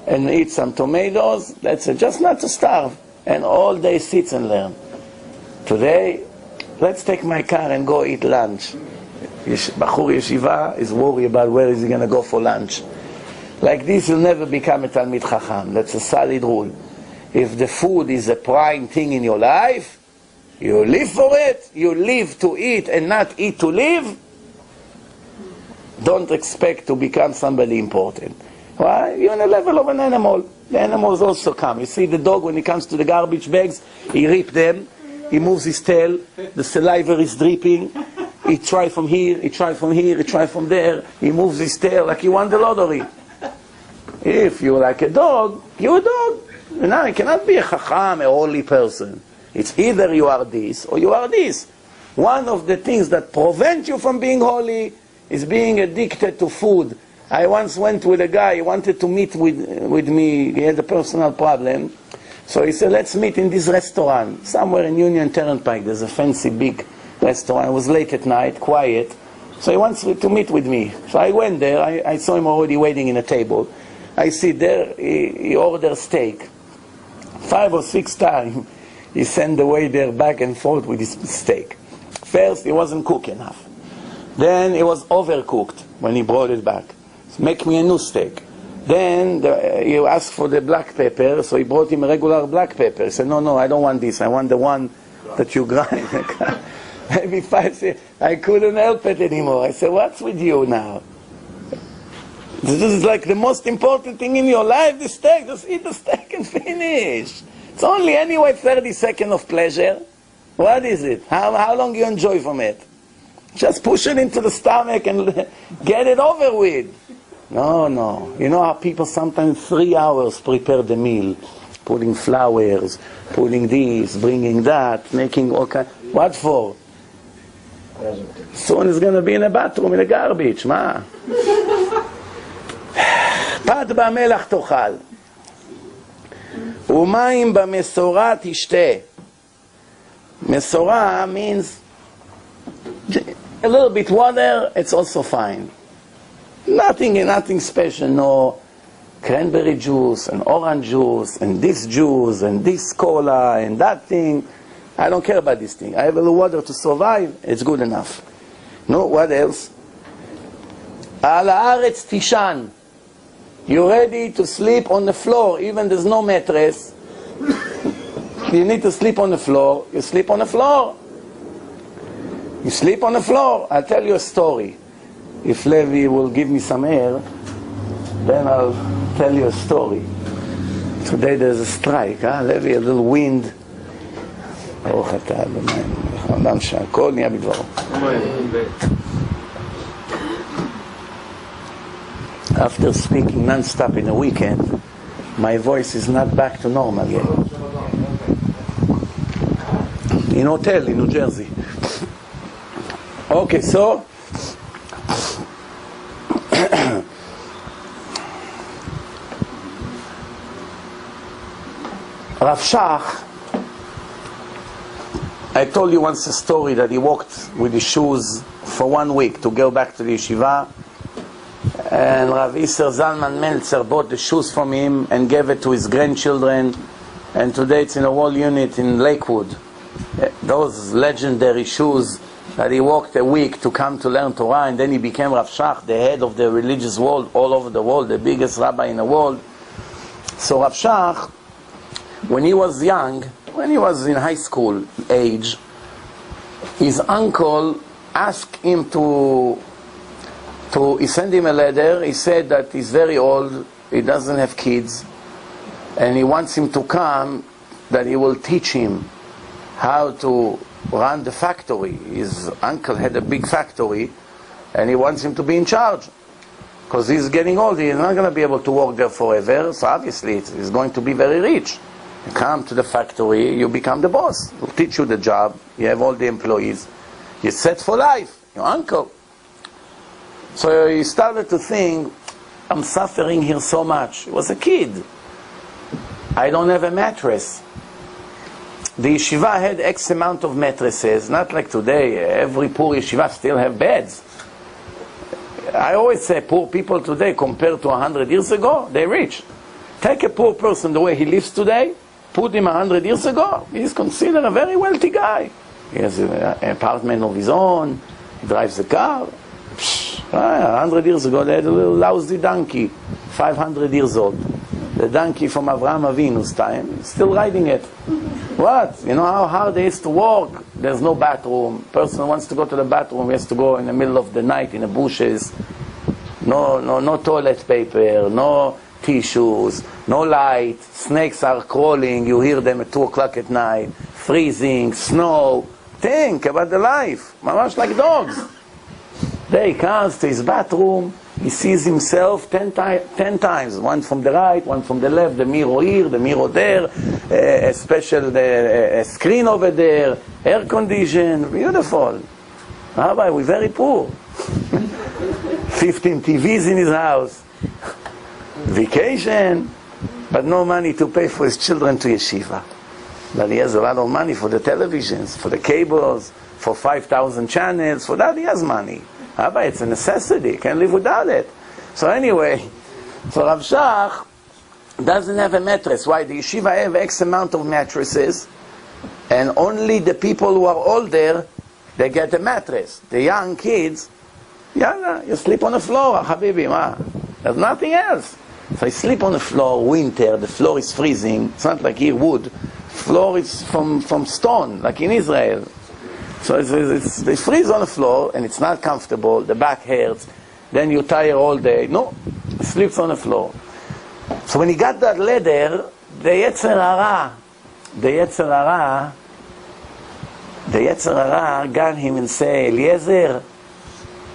and eats some tomatoes. That's it, just not to starve. And all day sits and learn. Today, let's take my car and go eat lunch. Bachur Yeshiva is worried about where is he going to go for lunch. Like this, you'll never become a Talmid Chacham. That's a solid rule. If the food is a prime thing in your life, you live for it, you live to eat and not eat to live, don't expect to become somebody important. Why? You're on a level of an animal. The animals also come. You see the dog, when he comes to the garbage bags, he rips them, he moves his tail, the saliva is dripping, he tries from here, he tries from here, he tries from there, he moves his tail like he won the lottery. If you're like a dog, you're a dog. You cannot be a chacham, a holy person. It's either you are this or you are this. One of the things that prevent you from being holy is being addicted to food. I once went with a guy, he wanted to meet with me, he had a personal problem. So he said, let's meet in this restaurant, somewhere in Union Turnpike. There's a fancy big restaurant. It was late at night, quiet. So he wants to meet with me. So I went there, I saw him already waiting in a table. I sit there, he ordered steak. 5 or 6 times, he sent the waiter back and forth with his steak. First, it wasn't cooked enough. Then it was overcooked when he brought it back. So make me a new steak. Then he asked for the black pepper, so he brought him a regular black pepper. He said, no, I don't want this. I want the one that you grind. Maybe 5 6. I couldn't help it anymore. I said, what's with you now? This is like the most important thing in your life, the steak. Just eat the steak and finish. It's only anyway 30 seconds of pleasure. What is it? How long you enjoy from it? Just push it into the stomach and get it over with. No. You know how people sometimes 3 hours prepare the meal. Putting flowers, putting this, bringing that, making all kinds. What for? Soon it's going to be in a bathroom, in the garbage. Ma? פת במלח תאכל ומים במסורה תשתה. Mesora means a little bit water, it's also fine. Nothing special, no cranberry juice and orange juice and this cola and that thing. I don't care about this thing. I have a little water to survive, it's good enough. No, what else? Al haaretz tishan. You're ready to sleep on the floor, even there's no mattress. You need to sleep on the floor, you sleep on the floor. You sleep on the floor. I'll tell you a story. If Levi will give me some air, then I'll tell you a story. Today there's a strike, Levi, a little wind. ברוך אתה אדוני, העולם שהכל נהיה בדברו. After speaking non-stop in a weekend, my voice is not back to normal yet. In hotel in New Jersey. Okay, so Rav Shach, I told you once a story that he walked with his shoes for 1 week to go back to the yeshiva, and Rav Isser Zalman Meltzer bought the shoes from him and gave it to his grandchildren, and today it's in a wall unit in Lakewood. Those legendary shoes that he walked a week to come to learn Torah, and then he became Rav Shach, the head of the religious world all over the world, the biggest rabbi in the world. So Rav Shach, when he was young, when he was in high school age, his uncle asked him he sent him a letter. He said that he's very old, he doesn't have kids, and he wants him to come, that he will teach him how to run the factory. His uncle had a big factory, and he wants him to be in charge, because he's getting old, he's not going to be able to work there forever, so obviously he's going to be very rich. You come to the factory, you become the boss. We'll teach you the job, you have all the employees, you're set for life, your uncle. So he started to think, I'm suffering here so much. He was a kid. I don't have a mattress. The yeshiva had X amount of mattresses, not like today, every poor yeshiva still have beds. I always say poor people today compared to 100 years ago, they're rich. Take a poor person the way he lives today, put him 100 years ago, he's considered a very wealthy guy. He has an apartment of his own, he drives a car. 100 years ago they had a little lousy donkey, 500 years old. The donkey from Avraham Avinu's time, still riding it. What? You know how hard it is to walk? There's no bathroom. Person wants to go to the bathroom, he has to go in the middle of the night in the bushes. No toilet paper, no tissues, no light, snakes are crawling, you hear them at 2 o'clock at night, freezing, snow. Think about the life, mamash like dogs. There he comes to his bathroom, he sees himself 10 times, one from the right, one from the left, the mirror here, the mirror there, a special a screen over there, air condition, beautiful. Rabbi, we're very poor. 15 TVs in his house, vacation, but no money to pay for his children to yeshiva. But he has a lot of money for the televisions, for the cables, for 5,000 channels. For that he has money. Rabbi, it's a necessity, can't live without it. So anyway, so Rav Shach doesn't have a mattress. Why? The yeshiva have X amount of mattresses, and only the people who are older, they get a mattress. The young kids, yalla, you sleep on the floor, habibi, ma. There's nothing else. So you sleep on the floor, winter, the floor is freezing. It's not like here wood. Floor is from stone, like in Israel. So they freeze on the floor, and it's not comfortable, the back hurts, then you're tired all day. No, he sleeps on the floor. So when he got that letter, the Yetzer Hara got him and say, Eliezer,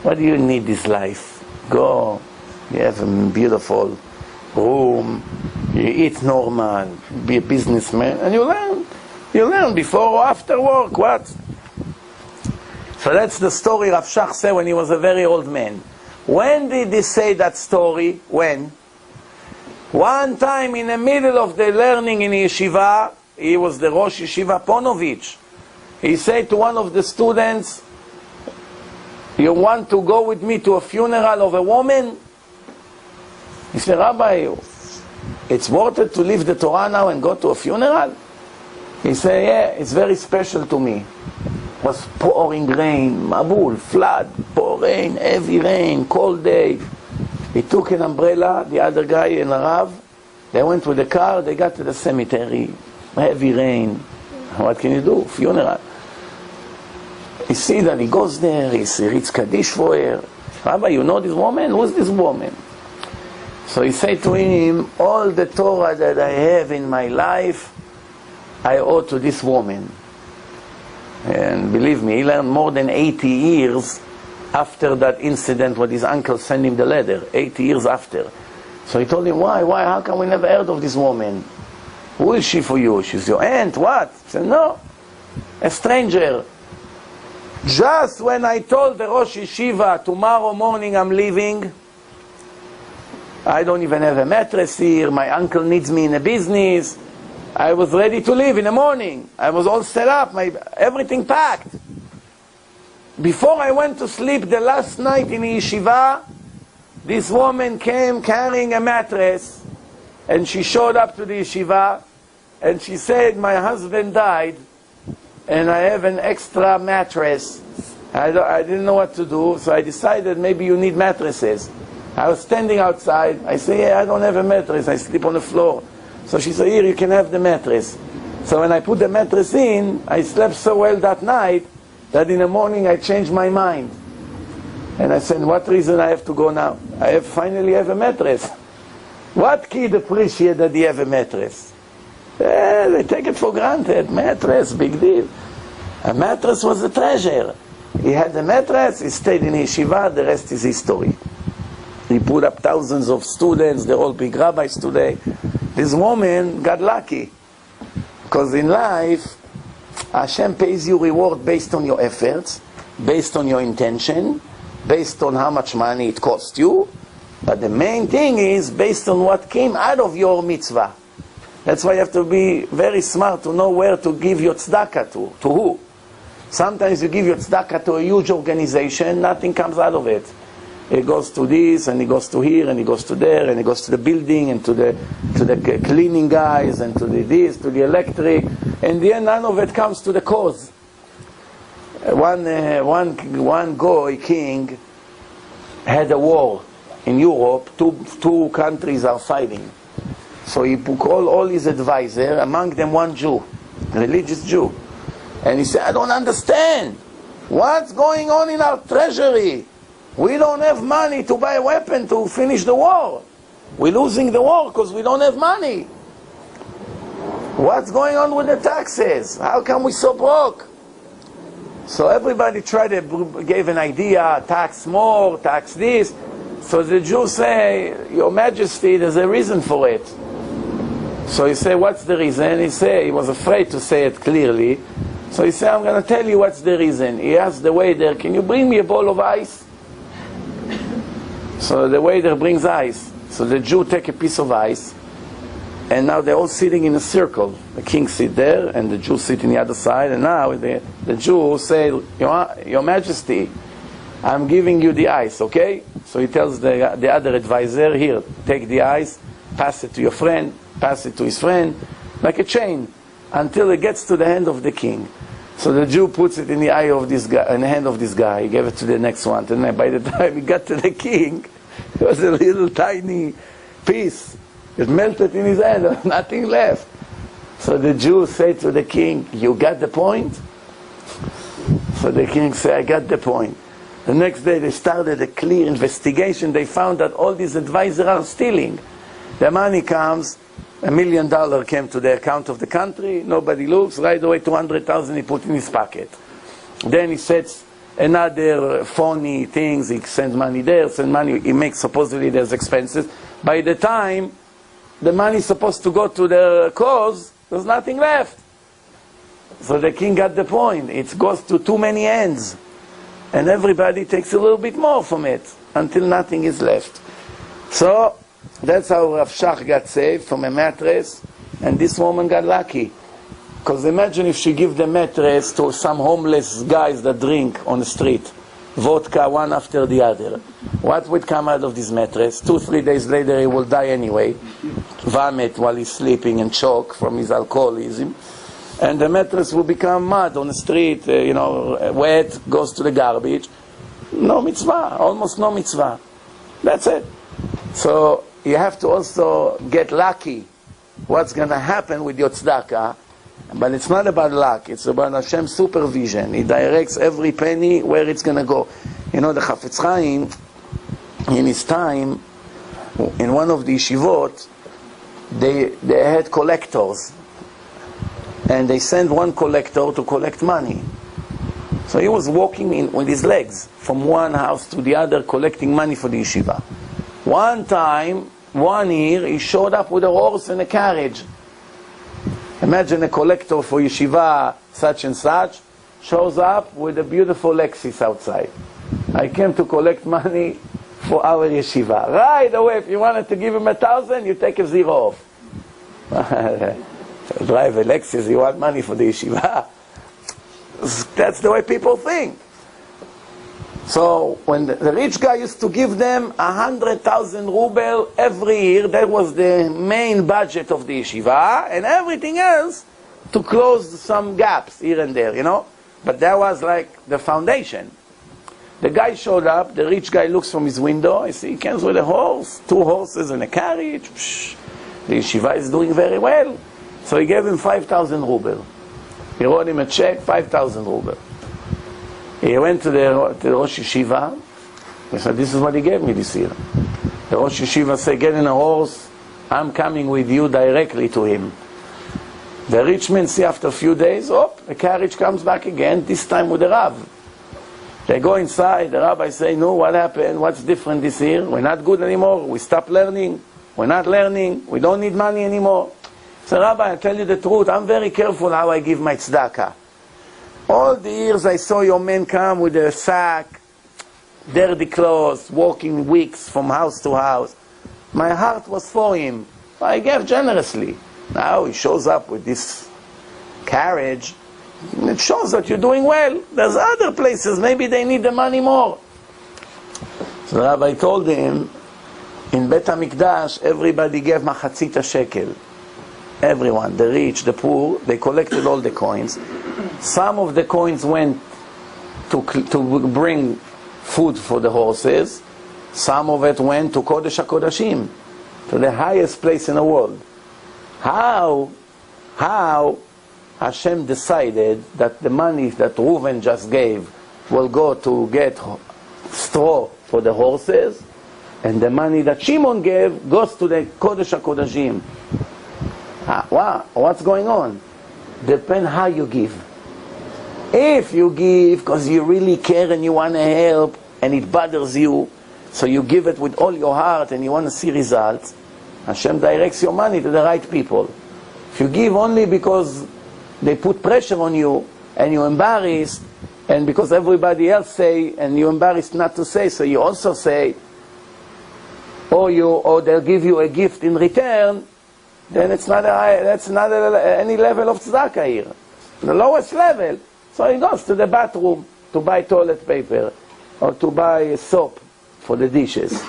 what do you need this life? Go, you have a beautiful room, you eat normal, be a businessman, and you learn before or after work, what? So that's the story Rav Shach said when he was a very old man. When did he say that story? When? One time in the middle of the learning in yeshiva, he was the Rosh Yeshiva Ponovich. He said to one of the students, you want to go with me to a funeral of a woman? He said, Rabbi, it's worth it to leave the Torah now and go to a funeral? He said, yeah, it's very special to me. It was pouring rain, mabul, flood, pour rain, heavy rain, cold day. He took an umbrella, the other guy and a Rav, they went with the car, they got to the cemetery, heavy rain. What can you do? Funeral. You see that he goes there, he reads Kaddish for her. Rabbi, you know this woman? Who's this woman? So he said to him, all the Torah that I have in my life, I owe to this woman. And believe me, he learned more than 80 years after that incident when his uncle sent him the letter, 80 years after. So he told him, why, how come we never heard of this woman? Who is she for you? She's your aunt, what? He said, no, a stranger. Just when I told the Rosh Yeshiva, tomorrow morning I'm leaving, I don't even have a mattress here, my uncle needs me in a business, I was ready to leave in the morning. I was all set up, everything packed. Before I went to sleep the last night in the yeshiva, this woman came carrying a mattress, and she showed up to the yeshiva, and she said, my husband died, and I have an extra mattress. I didn't know what to do, so I decided maybe you need mattresses. I was standing outside, I say, yeah, I don't have a mattress, I sleep on the floor. So she said, here, you can have the mattress. So when I put the mattress in, I slept so well that night, that in the morning I changed my mind. And I said, what reason I have to go now? I finally have a mattress. What kid appreciate that he have a mattress? They take it for granted. Mattress, big deal. A mattress was a treasure. He had the mattress, he stayed in yeshiva, the rest is history. He put up thousands of students, they're all big rabbis today. This woman got lucky. Because in life, Hashem pays you reward based on your efforts, based on your intention, based on how much money it cost you. But the main thing is based on what came out of your mitzvah. That's why you have to be very smart to know where to give your tzedakah to who. Sometimes you give your tzedakah to a huge organization, nothing comes out of it. It goes to this, and it goes to here, and it goes to there, and it goes to the building, and to the cleaning guys, and to the this, to the electric. In the end, none of it comes to the cause. One Goy king had a war in Europe. Two countries are fighting. So he called all his advisors, among them one Jew, a religious Jew. And he said, I don't understand. What's going on in our treasury? We don't have money to buy a weapon to finish the war. We're losing the war because we don't have money. What's going on with the taxes? How come we so broke? So everybody gave an idea, tax more, tax this. So the Jews say, Your Majesty, there's a reason for it. So he said, what's the reason? He was afraid to say it clearly. So he said, I'm going to tell you what's the reason. He asked the waiter, can you bring me a bowl of ice? So the waiter brings ice. So the Jew take a piece of ice, and now they're all sitting in a circle. The king sit there, and the Jew sit in the other side, and now the Jew say, Your Majesty, I'm giving you the ice, okay? So he tells the other advisor, here, take the ice, pass it to your friend, pass it to his friend, like a chain, until it gets to the hand of the king. So the Jew puts it in the eye of this guy, in the hand of this guy. He gave it to the next one. And then by the time he got to the king, it was a little tiny piece. It melted in his hand, nothing left. So the Jew said to the king, you got the point? So the king said, I got the point. The next day they started a clear investigation. They found that all these advisors are stealing. The money comes, $1 million came to the account of the country, nobody looks, right away 200,000 he put in his pocket. Then he sets another phony things, he sends money there, sends money, he makes supposedly there's expenses. By the time the money is supposed to go to the cause, there's nothing left. So the king got the point. It goes to too many ends. And everybody takes a little bit more from it, until nothing is left. So, that's how Rav Shach got saved from a mattress, and this woman got lucky. Because imagine if she give the mattress to some homeless guys that drink on the street, vodka one after the other. What would come out of this mattress? 2-3 days later he will die anyway, vomit while he's sleeping and choke from his alcoholism. And the mattress will become mud on the street, wet, goes to the garbage. No mitzvah, almost no mitzvah. That's it. So you have to also get lucky what's going to happen with your tzedakah. But it's not about luck, it's about Hashem's supervision. He directs every penny where it's going to go. The Chafetz Chaim, in his time, in one of the yeshivot, they had collectors. And they sent one collector to collect money. So he was walking with his legs from one house to the other, collecting money for the yeshiva. One time, one year, he showed up with a horse and a carriage. Imagine a collector for yeshiva such and such shows up with a beautiful Lexus outside. I came to collect money for our yeshiva. Right away, if you wanted to give him 1,000, you take a zero off. Drive a Lexus, you want money for the yeshiva. That's the way people think. So when the rich guy used to give them 100,000 ruble every year, that was the main budget of the yeshiva, and everything else to close some gaps here and there, you know. But that was like the foundation. The guy showed up, the rich guy looks from his window, I see he comes with a horse, 2 horses and a carriage. Psh, the yeshiva is doing very well. So he gave him 5,000 ruble. He wrote him a check, 5,000 ruble. He went to the Rosh Yeshiva. He said, this is what he gave me this year. The Rosh Yeshiva said, get in a horse, I'm coming with you directly to him. The rich man see after a few days, the carriage comes back again, this time with the Rav. They go inside, the rabbi say, no, what happened? What's different this year? We're not good anymore, we stopped learning, we're not learning, we don't need money anymore. So Rabbi, I tell you the truth, I'm very careful how I give my tzedakah. All the years I saw your men come with a sack, dirty clothes, walking weeks from house to house. My heart was for him. I gave generously. Now he shows up with this carriage. It shows that you're doing well. There's other places, maybe they need the money more. So the Rabbi told him, in Bet HaMikdash, everybody gave machatzit shekel. Everyone, the rich, the poor, they collected all the coins. Some of the coins went to bring food for the horses. Some of it went to Kodesh HaKodashim, to the highest place in the world. How Hashem decided that the money that Reuven just gave will go to get straw for the horses, and the money that Shimon gave goes to the Kodesh HaKodashim? Wow, what's going on? Depends how you give. If you give because you really care and you want to help and it bothers you, so you give it with all your heart and you want to see results, Hashem directs your money to the right people. If you give only because they put pressure on you and you're embarrassed, and because everybody else say and you're embarrassed not to say, so you also say, or they'll give you a gift in return, then that's not any level of tzedakah here. The lowest level. So he goes to the bathroom to buy toilet paper or to buy soap for the dishes.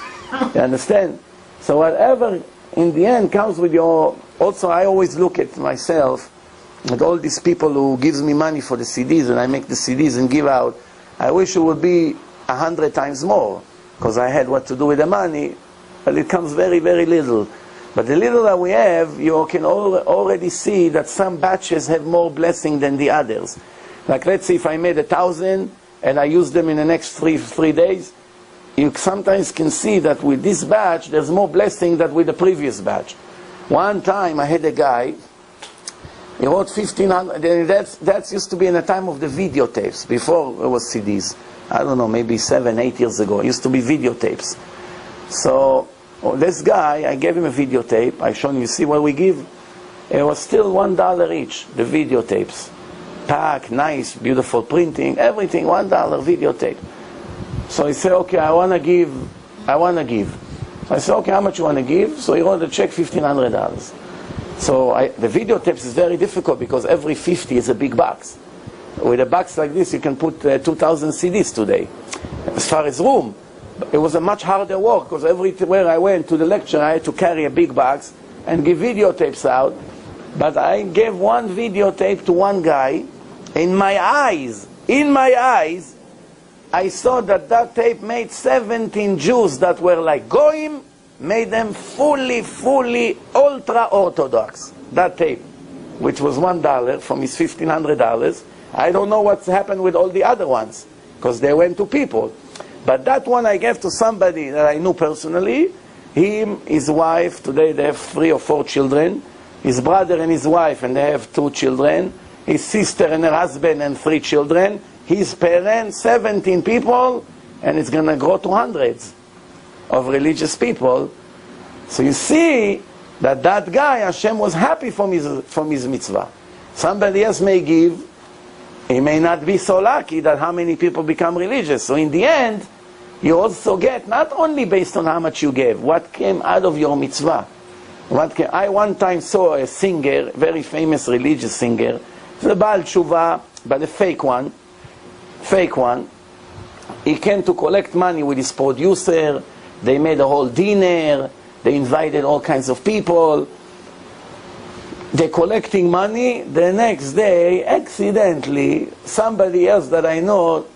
You understand? So whatever in the end comes with your... Also, I always look at myself, at all these people who gives me money for the CDs, and I make the CDs and give out. I wish it would be 100 times more, because I had what to do with the money, but it comes very, very little. But the little that we have, you can already see that some batches have more blessing than the others. Like let's say if I made 1,000 and I use them in the next three days, you sometimes can see that with this batch there's more blessing than with the previous batch. One time I had a guy, he wrote 1,500, that used to be in the time of the videotapes, before it was CDs. I don't know, maybe 7-8 years ago, it used to be videotapes. So this guy, I gave him a videotape. I showed him, you see what we give? It was still $1 each, the videotapes. Pack, nice, beautiful printing, everything, $1 videotape. So he said, okay, I want to give. I said, okay, how much you want to give? So he wrote a check, $1,500. So the videotapes is very difficult because every 50 is a big box. With a box like this, you can put 2,000 CDs today. As far as room, it was a much harder work because everywhere I went to the lecture, I had to carry a big box and give videotapes out. But I gave one videotape to one guy. In my eyes, I saw that tape made 17 Jews that were like Goyim, made them fully ultra-Orthodox. That tape, which was $1 from his $1,500. I don't know what's happened with all the other ones, because they went to people. But that one I gave to somebody that I knew personally. Him, his wife, today they have 3 or 4 children. His brother and his wife, and they have 2 children. His sister and her husband and 3 children. his parents, 17 people, and it's going to grow to hundreds of religious people. So you see that guy, Hashem was happy from his mitzvah. Somebody else may give, he may not be so lucky that how many people become religious. So in the end, you also get not only based on how much you gave, what came out of your mitzvah. I one time saw a singer, very famous religious singer, the Baal Tshuva, but a fake one. He came to collect money with his producer. They made a whole dinner. They invited all kinds of people. They're collecting money. The next day, accidentally, somebody else that I know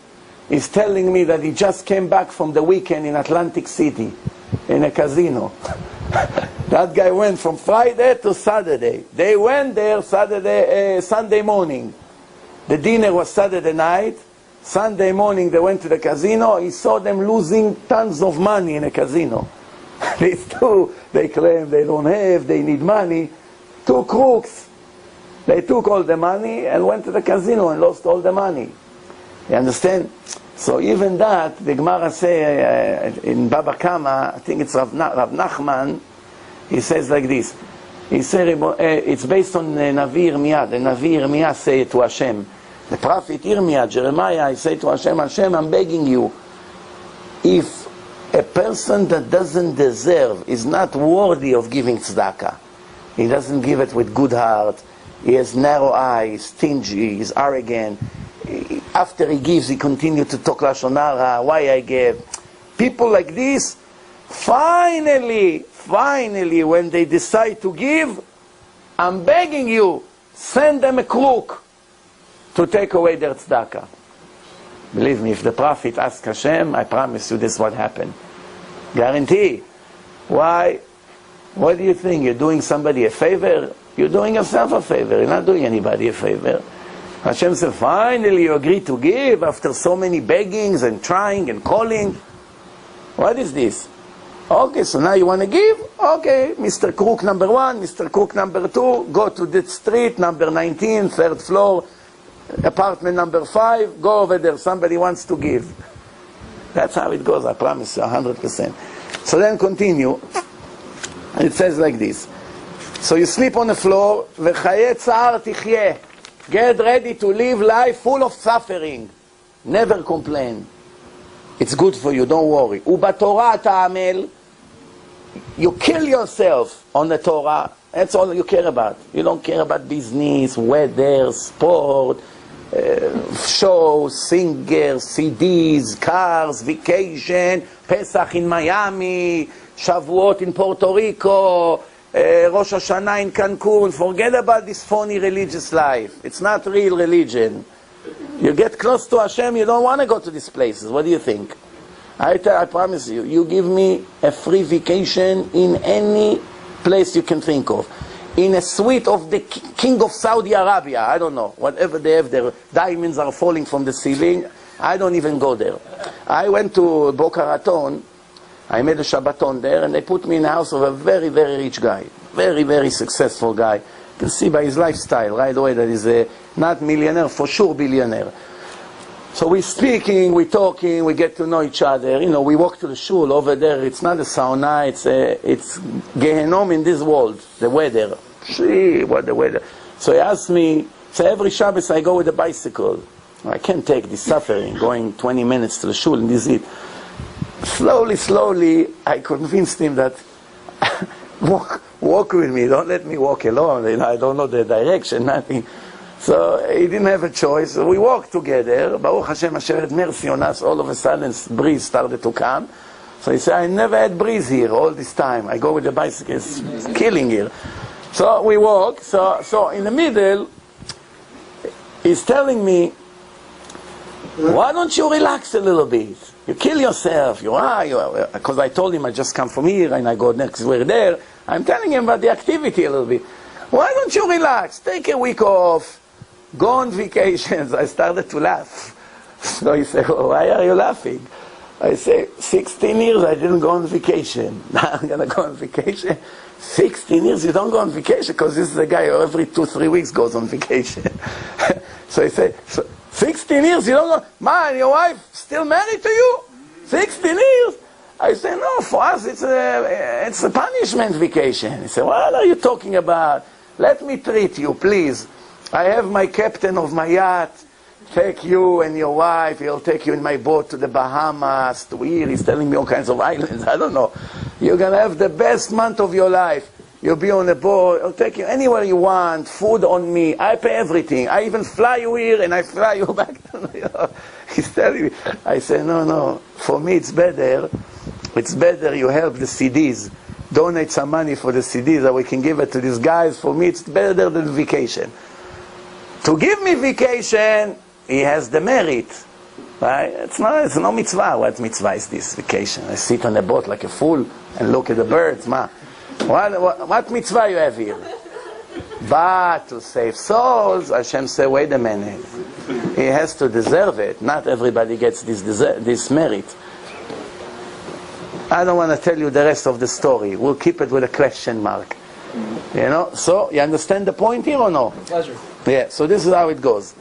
is telling me that he just came back from the weekend in Atlantic City, in a casino. That guy went from Friday to Saturday. They went there Sunday morning. The dinner was Saturday night. Sunday morning they went to the casino. He saw them losing tons of money in a casino. These two, they claim they don't have, they need money. Two crooks. They took all the money and went to the casino and lost all the money. You understand? So even that, the Gemara say in Baba Kama, I think it's Rav Nachman, he says like this. He said it's based on Navi Yirmiyah. The Navi Yirmiyah say to Hashem. The prophet Yirmiyah, Jeremiah, he said to Hashem, Hashem, I'm begging you, if a person that doesn't deserve, is not worthy of giving tzedakah, he doesn't give it with good heart, he has narrow eyes, stingy, he's arrogant, after he gives, he continues to talk Lashon Hara, why I gave. People like this, finally, when they decide to give, I'm begging you, send them a crook to take away their tzedakah. Believe me, if the prophet asks Hashem, I promise you this is what happened. Guarantee. Why? What do you think? You're doing somebody a favor? You're doing yourself a favor. You're not doing anybody a favor. Hashem said, finally you agree to give after so many beggings and trying and calling. What is this? Okay, so now you want to give? Okay, Mr. Crook number 1, Mr. Crook number 2, go to the street, number 19, 3rd floor, apartment number 5, go over there, somebody wants to give. That's how it goes, I promise you, 100%. So then continue. It says like this. So you sleep on the floor, v'chaye tzar tichyeh. Get ready to live life full of suffering. Never complain. It's good for you, don't worry. Ubatorah ta'amel. You kill yourself on the Torah. That's all you care about. You don't care about business, weather, sport, shows, singers, CDs, cars, vacation, Pesach in Miami, Shavuot in Puerto Rico, Rosh Hashanah in Cancun. Forget about this phony religious life. It's not real religion. You get close to Hashem, you don't want to go to these places. What do you think? I promise you, you give me a free vacation in any place you can think of. In a suite of the king of Saudi Arabia, I don't know, whatever they have there, diamonds are falling from the ceiling, I don't even go there. I went to Boca Raton, I made a Shabbaton there, and they put me in the house of a very, very rich guy. Very, very successful guy. You can see by his lifestyle right away that he's a not millionaire, for sure billionaire. So we're speaking, we're talking, we get to know each other. You know, we walk to the shul over there. It's not a sauna, it's Gehenom in this world, the weather. See what the weather. So he asked me, so every Shabbos I go with a bicycle. I can't take this suffering, going 20 minutes to the shul in this heat. Slowly, I convinced him that walk with me, don't let me walk alone. You know, I don't know the direction, nothing. So he didn't have a choice. So we walked together. Baruch Hashem, Hashem had mercy on us. All of a sudden, breeze started to come. So he said, I never had breeze here all this time. I go with the bicycle, it's killing here. So we walk. So in the middle, he's telling me, why don't you relax a little bit? You kill yourself. Because I told him I just come from here and I go next, we're there. I'm telling him about the activity a little bit. Why don't you relax? Take a week off. Go on vacations. I started to laugh. So he said, oh, why are you laughing? I say, 16 years I didn't go on vacation. Now I'm going to go on vacation. 16 years you don't go on vacation? Because this is the guy who every 2-3 weeks goes on vacation. So he said, 16 years, you don't know? Man, your wife still married to you? 16 years? I say, no, for us it's a punishment vacation. He said, what are you talking about? Let me treat you, please. I have my captain of my yacht. Take you and your wife. He'll take you in my boat to the Bahamas, to here. He's telling me all kinds of islands. I don't know. You're going to have the best month of your life. You'll be on a boat. I'll take you anywhere you want. Food on me. I pay everything. I even fly you here and I fly you back. He's telling me. I say, no. For me it's better. It's better you help the CDs. Donate some money for the CDs that we can give it to these guys. For me it's better than vacation. To give me vacation, he has the merit. Right? It's no mitzvah. What mitzvah is this vacation? I sit on a boat like a fool and look at the birds. What mitzvah you have here? But to save souls, Hashem say, wait a minute. He has to deserve it. Not everybody gets this merit. I don't want to tell you the rest of the story. We'll keep it with a question mark. You know? So, you understand the point here or no? Pleasure. Yeah, so this is how it goes.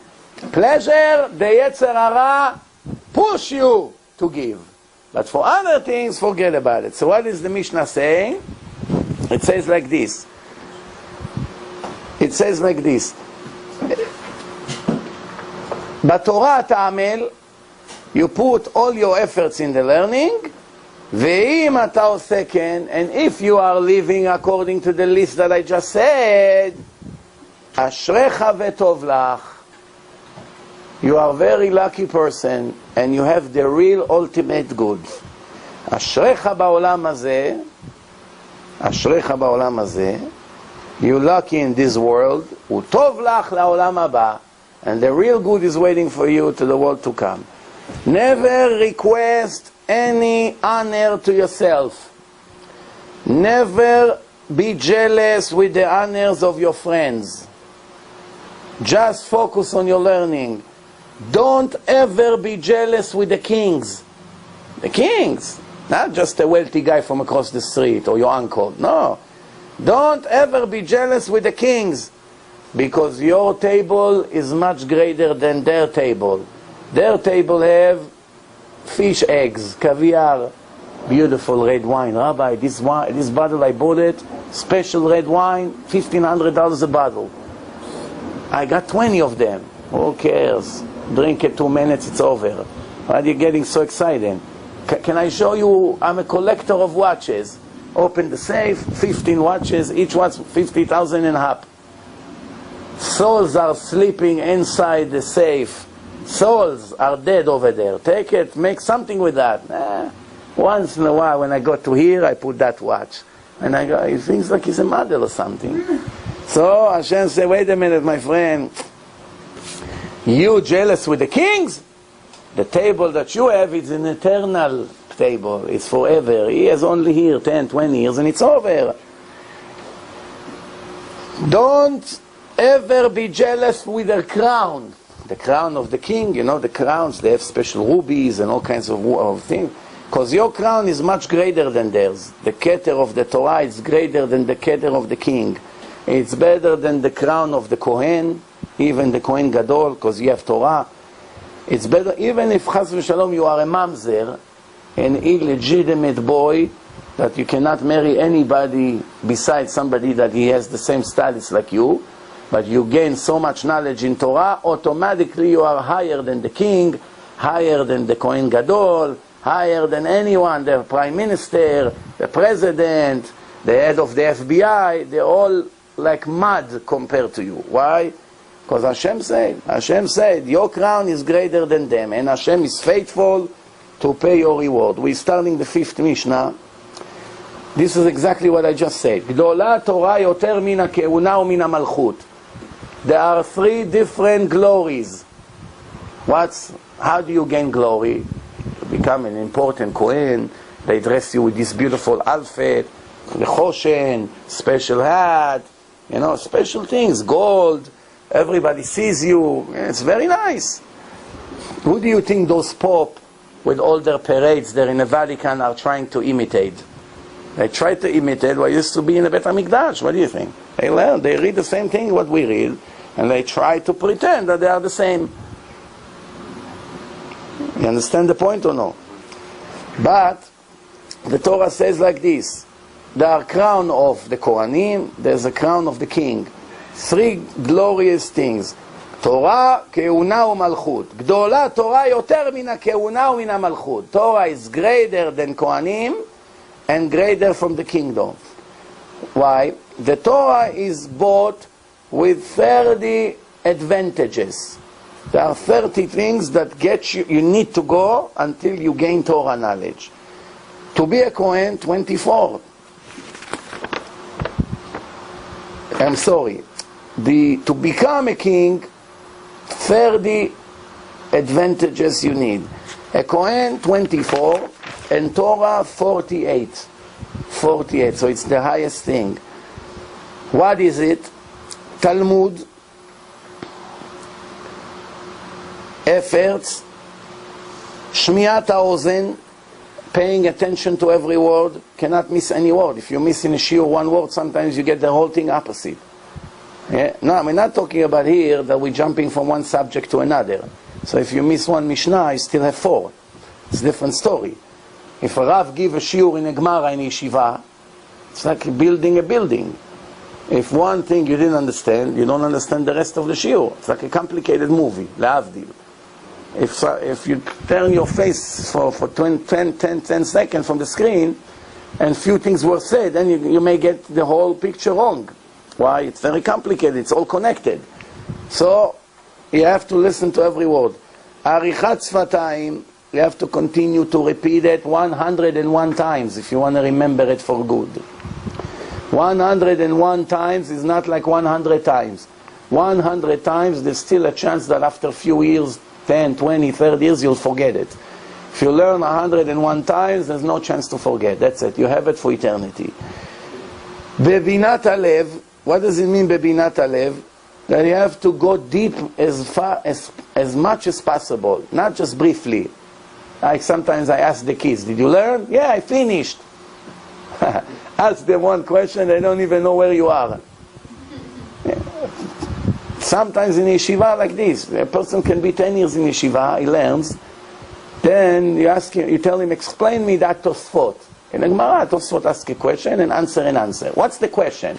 Pleasure, the Yetzer Hara push you to give. But for other things, forget about it. So what is the Mishnah saying? It says like this. It says like this. B'Torah ta'amel, you put all your efforts in the learning, ve'im ata oseh ken, and if you are living according to the list that I just said, ashrecha ve'tov lach, you are a very lucky person, and you have the real ultimate good. Ashrecha ba'olam hazeh, ashrecha ba'olam hazeh, you're lucky in this world, u'tov lach la'olam haba, and the real good is waiting for you to the world to come. Never request any honor to yourself. Never be jealous with the honors of your friends. Just focus on your learning. Don't ever be jealous with the kings. The kings, not just a wealthy guy from across the street or your uncle. No. Don't ever be jealous with the kings, because your table is much greater than their table. Their table have fish eggs, caviar, beautiful red wine. Rabbi, this bottle I bought it, special red wine, $1,500 a bottle. I got 20 of them. Who cares? Drink it 2 minutes, it's over. Why are you getting so excited? Can I show you? I'm a collector of watches. Open the safe, 15 watches, each watch 50,000 and up. Souls are sleeping inside the safe. Souls are dead over there. Take it, make something with that. Once in a while, when I go to here, I put that watch. And I go, he thinks like he's a model or something. So Hashem say, wait a minute, my friend. You jealous with the kings? The table that you have is an eternal table. It's forever. He is only here 10, 20 years and it's over. Don't ever be jealous with their crown. The crown of the king, you know, the crowns, they have special rubies and all kinds of things. Because your crown is much greater than theirs. The keter of the Torah is greater than the keter of the king. It's better than the crown of the Kohen, even the Kohen Gadol, because you have Torah. It's better, even if Chas v'Shalom you are a mamzer, an illegitimate boy, that you cannot marry anybody besides somebody that he has the same status like you, but you gain so much knowledge in Torah, automatically you are higher than the king, higher than the Kohen Gadol, higher than anyone, the prime minister, the president, the head of the FBI. They're all like mud compared to you. Why? Because Hashem said, your crown is greater than them, and Hashem is faithful to pay your reward. We're starting the 5th Mishnah. This is exactly what I just said. Gdola Torah yoter min ha'keuna u'min ha'malchut. There are 3 different glories. How do you gain glory? To become an important Kohen. They dress you with this beautiful outfit, the choshen, special hat, you know, special things, gold. Everybody sees you. It's very nice. Who do you think those Pope with all their parades there in the Vatican are trying to imitate? They try to imitate what used to be in the Bet HaMikdash. What do you think? They learn, they read the same thing what we read, and they try to pretend that they are the same. You understand the point or no? But the Torah says like this. There are crown of the Kohanim, there's a crown of the king. Three glorious things. Torah, Keuna u'Malchut. Gdola Torah yoter min ha'Keuna u'min ha'Malchut. Torah is greater than Kohanim and greater from the kingdom. Why? The Torah is bought with 30 advantages. There are 30 things that get you need to go until you gain Torah knowledge. To be a Kohen, 24. I'm sorry. To become a king, 30 advantages you need. A Kohen, 24, and Torah, 48. 48, so it's the highest thing. What is it? Talmud, efforts, Shmiat HaOzen, paying attention to every word, cannot miss any word. If you miss in a shiur one word, sometimes you get the whole thing opposite. Yeah? No, we're not talking about here that we're jumping from one subject to another. So if you miss one Mishnah, you still have 4. It's a different story. If a Rav give a shiur in a Gemara in Yeshiva, it's like building a building. If one thing you didn't understand, you don't understand the rest of the shiur. It's like a complicated movie, Lehavdil. If you turn your face for 10 seconds from the screen, and few things were said, then you may get the whole picture wrong. Why? It's very complicated, it's all connected. So, you have to listen to every word. Arichat Sfatayim, you have to continue to repeat it 101 times if you want to remember it for good. 101 times is not like 100 times. 100 times, there's still a chance that after a few years, 10, 20, 30 years, you'll forget it. If you learn 101 times, there's no chance to forget. That's it. You have it for eternity. Bebinat Alev, what does it mean, Bebinat Alev? That you have to go deep as much as possible, not just briefly. Like sometimes I ask the kids, did you learn? Yeah, I finished. Ask them one question, they don't even know where you are. Sometimes in yeshiva like this, a person can be 10 years in yeshiva, he learns, then you ask him, you tell him, explain me that Tosfot. In the Gemara, Tosfot asks a question and answer. What's the question?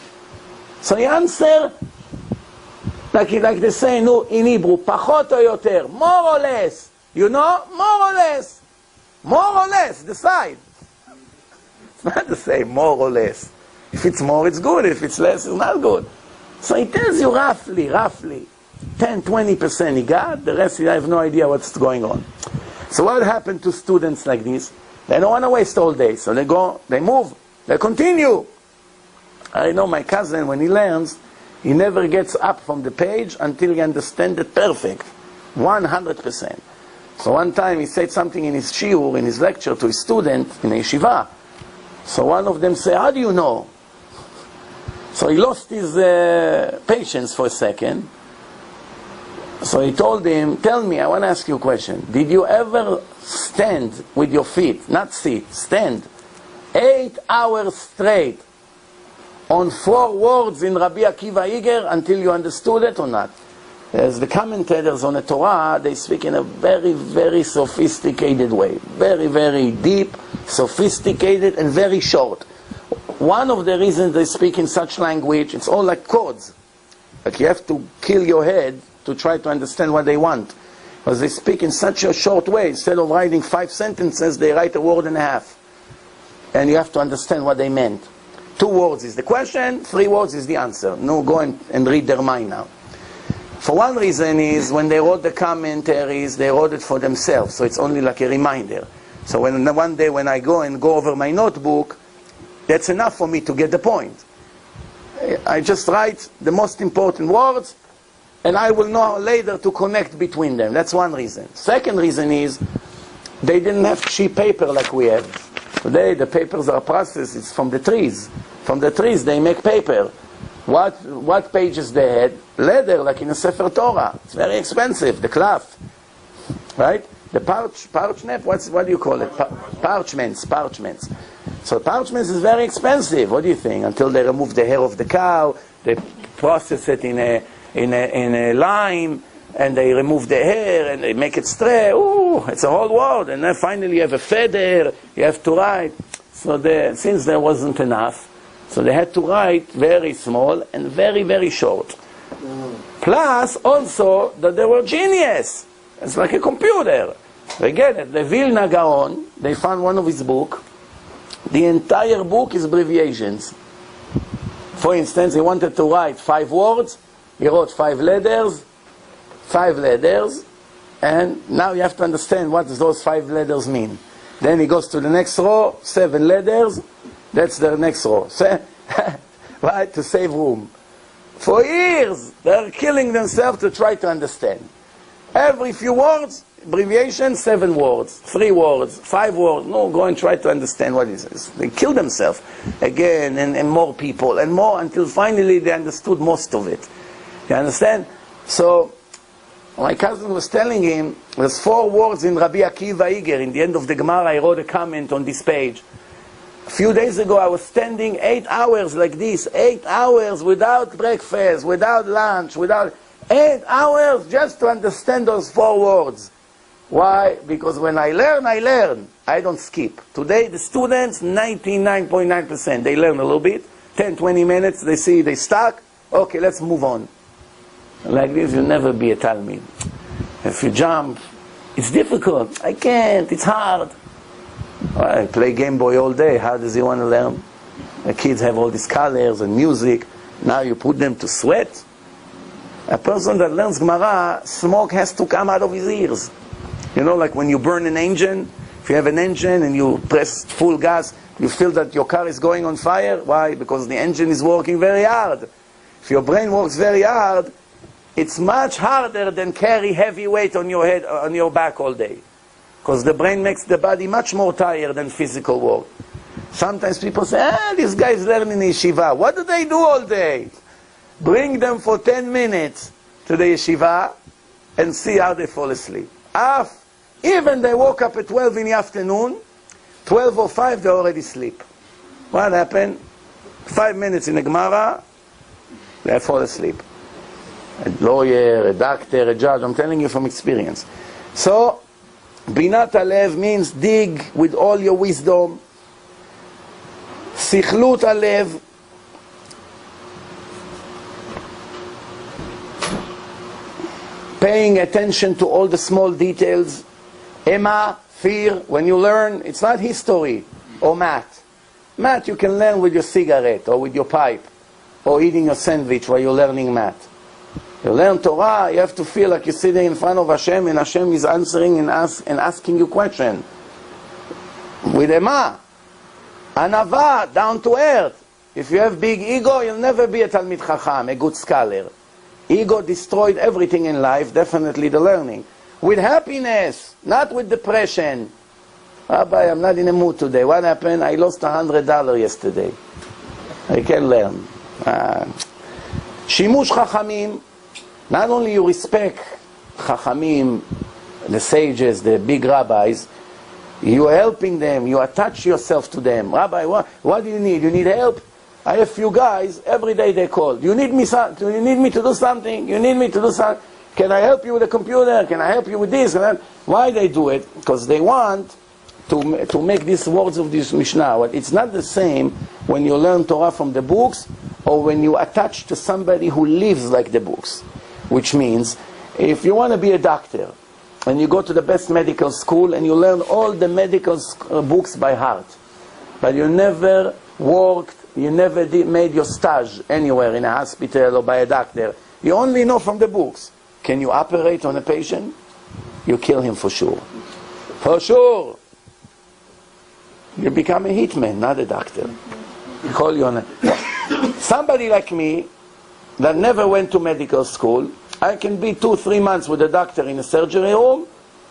So he answer, like they say no, in Hebrew, pachot or yoter, more or less. You know, more or less. More or less, decide. It's not the same, more or less. If it's more, it's good. If it's less, it's not good. So he tells you roughly, 10, 20% he got, the rest you have no idea what's going on. So what happened to students like this? They don't want to waste all day, so they go, they move, they continue. I know my cousin, when he learns, he never gets up from the page until he understands it perfect, 100%. So one time he said something in his shiur, in his lecture to his student in a yeshiva. So one of them said, how do you know? So he lost his patience for a second. So he told him, tell me, I want to ask you a question. Did you ever stand with your feet, not sit, stand, 8 hours straight on 4 words in Rabbi Akiva Iger until you understood it or not? As the commentators on the Torah, they speak in a very, very sophisticated way. Very, very deep, sophisticated, and very short. One of the reasons they speak in such language, it's all like chords. Like you have to kill your head to try to understand what they want. Because they speak in such a short way. Instead of writing 5 sentences, they write a word and a half. And you have to understand what they meant. 2 words is the question, 3 words is the answer. No, go and read their mind now. For one reason is, when they wrote the commentaries, they wrote it for themselves. So it's only like a reminder. So one day when I go over my notebook, that's enough for me to get the point. I just write the most important words, and I will know later to connect between them. That's one reason. Second reason is, they didn't have cheap paper like we have. Today the papers are processed, it's from the trees. From the trees they make paper. What pages they had? Leather, like in a Sefer Torah. It's very expensive, the cloth. Right? The parchment, what do you call it? Parchments. So parchments is very expensive. What do you think? Until they remove the hair of the cow, they process it in a lime, and they remove the hair, and they make it straight. Ooh, it's a whole world. And then finally you have a feather, you have to write. So since there wasn't enough, so they had to write very small and very, very short. Plus, also, that they were genius. It's like a computer. They get it. The Vilna Gaon, they found one of his books. The entire book is abbreviations. For instance, he wanted to write 5 words. He wrote 5 letters, and now you have to understand what those 5 letters mean. Then he goes to the next row, 7 letters, that's the next row. Right, to save room. For years, they're killing themselves to try to understand. Every few words, abbreviation, 7 words, 3 words, 5 words. No, go and try to understand what it is. They kill themselves again, and more people, and more, until finally they understood most of it. You understand? So, my cousin was telling him, there's 4 words in Rabbi Akiva Iger. In the end of the Gemara, I wrote a comment on this page. A few days ago, I was standing 8 hours like this, 8 hours without breakfast, without lunch, 8 hours just to understand those 4 words. Why? Because when I learn, I don't skip. Today, the students, 99.9%, they learn a little bit, 10, 20 minutes, they see they stuck, okay, let's move on. Like this, you'll never be a Talmid. If you jump, it's difficult. I can't, it's hard. I play Game Boy all day, how does he want to learn? The kids have all these colors and music, now you put them to sweat. A person that learns Gemara, smoke has to come out of his ears. You know, like when you burn an engine, if you have an engine and you press full gas, you feel that your car is going on fire. Why? Because the engine is working very hard. If your brain works very hard, it's much harder than carry heavy weight on your head, on your back all day. Because the brain makes the body much more tired than physical work. Sometimes people say, this guy is learning yeshiva. What do they do all day? Bring them for 10 minutes to the yeshiva and see how they fall asleep. Even they woke up at 12 in the afternoon, 12 or 5, they already sleep. What happened? 5 minutes in the Gemara, they fall asleep. A lawyer, a doctor, a judge, I'm telling you from experience. So, Binat Alev means dig with all your wisdom. Sichlut Alev, paying attention to all the small details. Ema, fear, when you learn, it's not history or math. Math you can learn with your cigarette or with your pipe or eating a sandwich while you're learning math. You learn Torah, you have to feel like you're sitting in front of Hashem and Hashem is answering and asking you questions. With Ema, Anava, down to earth. If you have big ego, you'll never be a Talmid Chacham, a good scholar. Ego destroyed everything in life, definitely the learning. With happiness, not with depression. Rabbi, I'm not in a mood today. What happened? I lost $100 yesterday. I can learn. Shimush Chachamim, not only you respect Chachamim, the sages, the big rabbis, you are helping them, you attach yourself to them. Rabbi, what do you need? You need help? I have few guys, every day they call. You need me to do something? You need me to do something? Can I help you with the computer? Can I help you with this? Why they do it? Because they want to make these words of this Mishnah. It's not the same when you learn Torah from the books or when you attach to somebody who lives like the books. Which means, if you want to be a doctor, and you go to the best medical school, and you learn all the medical books by heart, but you never worked, you never made your stage anywhere in a hospital or by a doctor, you only know from the books. Can you operate on a patient? You kill him for sure. For sure. You become a hitman, not a doctor. Call you on a... Somebody like me, that never went to medical school, I can be 2-3 months with a doctor in a surgery room,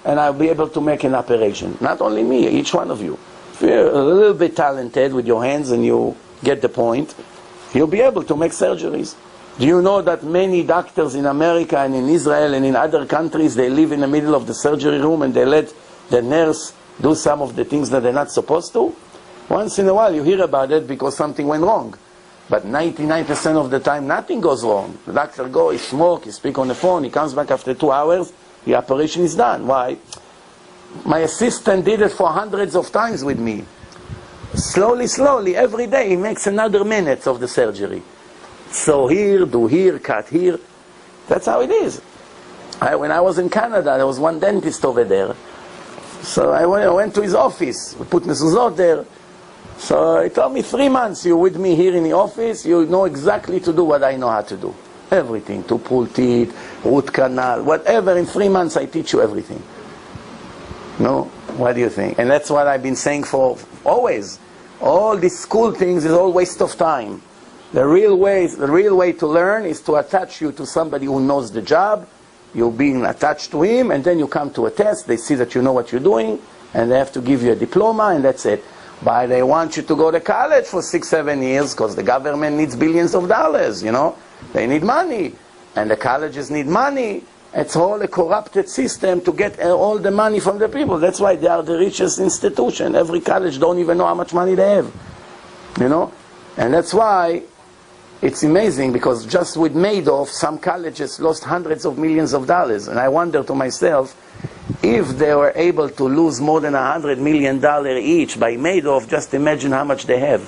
and I'll be able to make an operation. Not only me, each one of you. If you're a little bit talented with your hands and you get the point, you'll be able to make surgeries. Do you know that many doctors in America and in Israel and in other countries, they live in the middle of the surgery room and they let the nurse do some of the things that they're not supposed to? Once in a while you hear about it because something went wrong. But 99% of the time, nothing goes wrong. The doctor goes, he smokes, he speaks on the phone, he comes back after 2 hours, the operation is done. Why? My assistant did it for hundreds of times with me. Slowly, every day, he makes another minute of the surgery. So here, do here, cut here. That's how it is. When I was in Canada, there was one dentist over there. So I went to his office. We put mezuzot there. So he told me, 3 months you're with me here in the office, you know exactly to do what I know how to do. Everything, to pull teeth, root canal, whatever. In 3 months I teach you everything. No? What do you think? And that's what I've been saying for always. All these school things is all waste of time. The real way to learn is to attach you to somebody who knows the job. You're being attached to him, and then you come to a test, they see that you know what you're doing, and they have to give you a diploma, and that's it. But they want you to go to college for 6-7 years, because the government needs billions of dollars, you know. They need money, and the colleges need money. It's all a corrupted system to get all the money from the people. That's why they are the richest institution. Every college don't even know how much money they have, you know. And that's why it's amazing, because just with Madoff, some colleges lost hundreds of millions of dollars. And I wonder to myself, if they were able to lose more than $100 million each by Madoff, just imagine how much they have.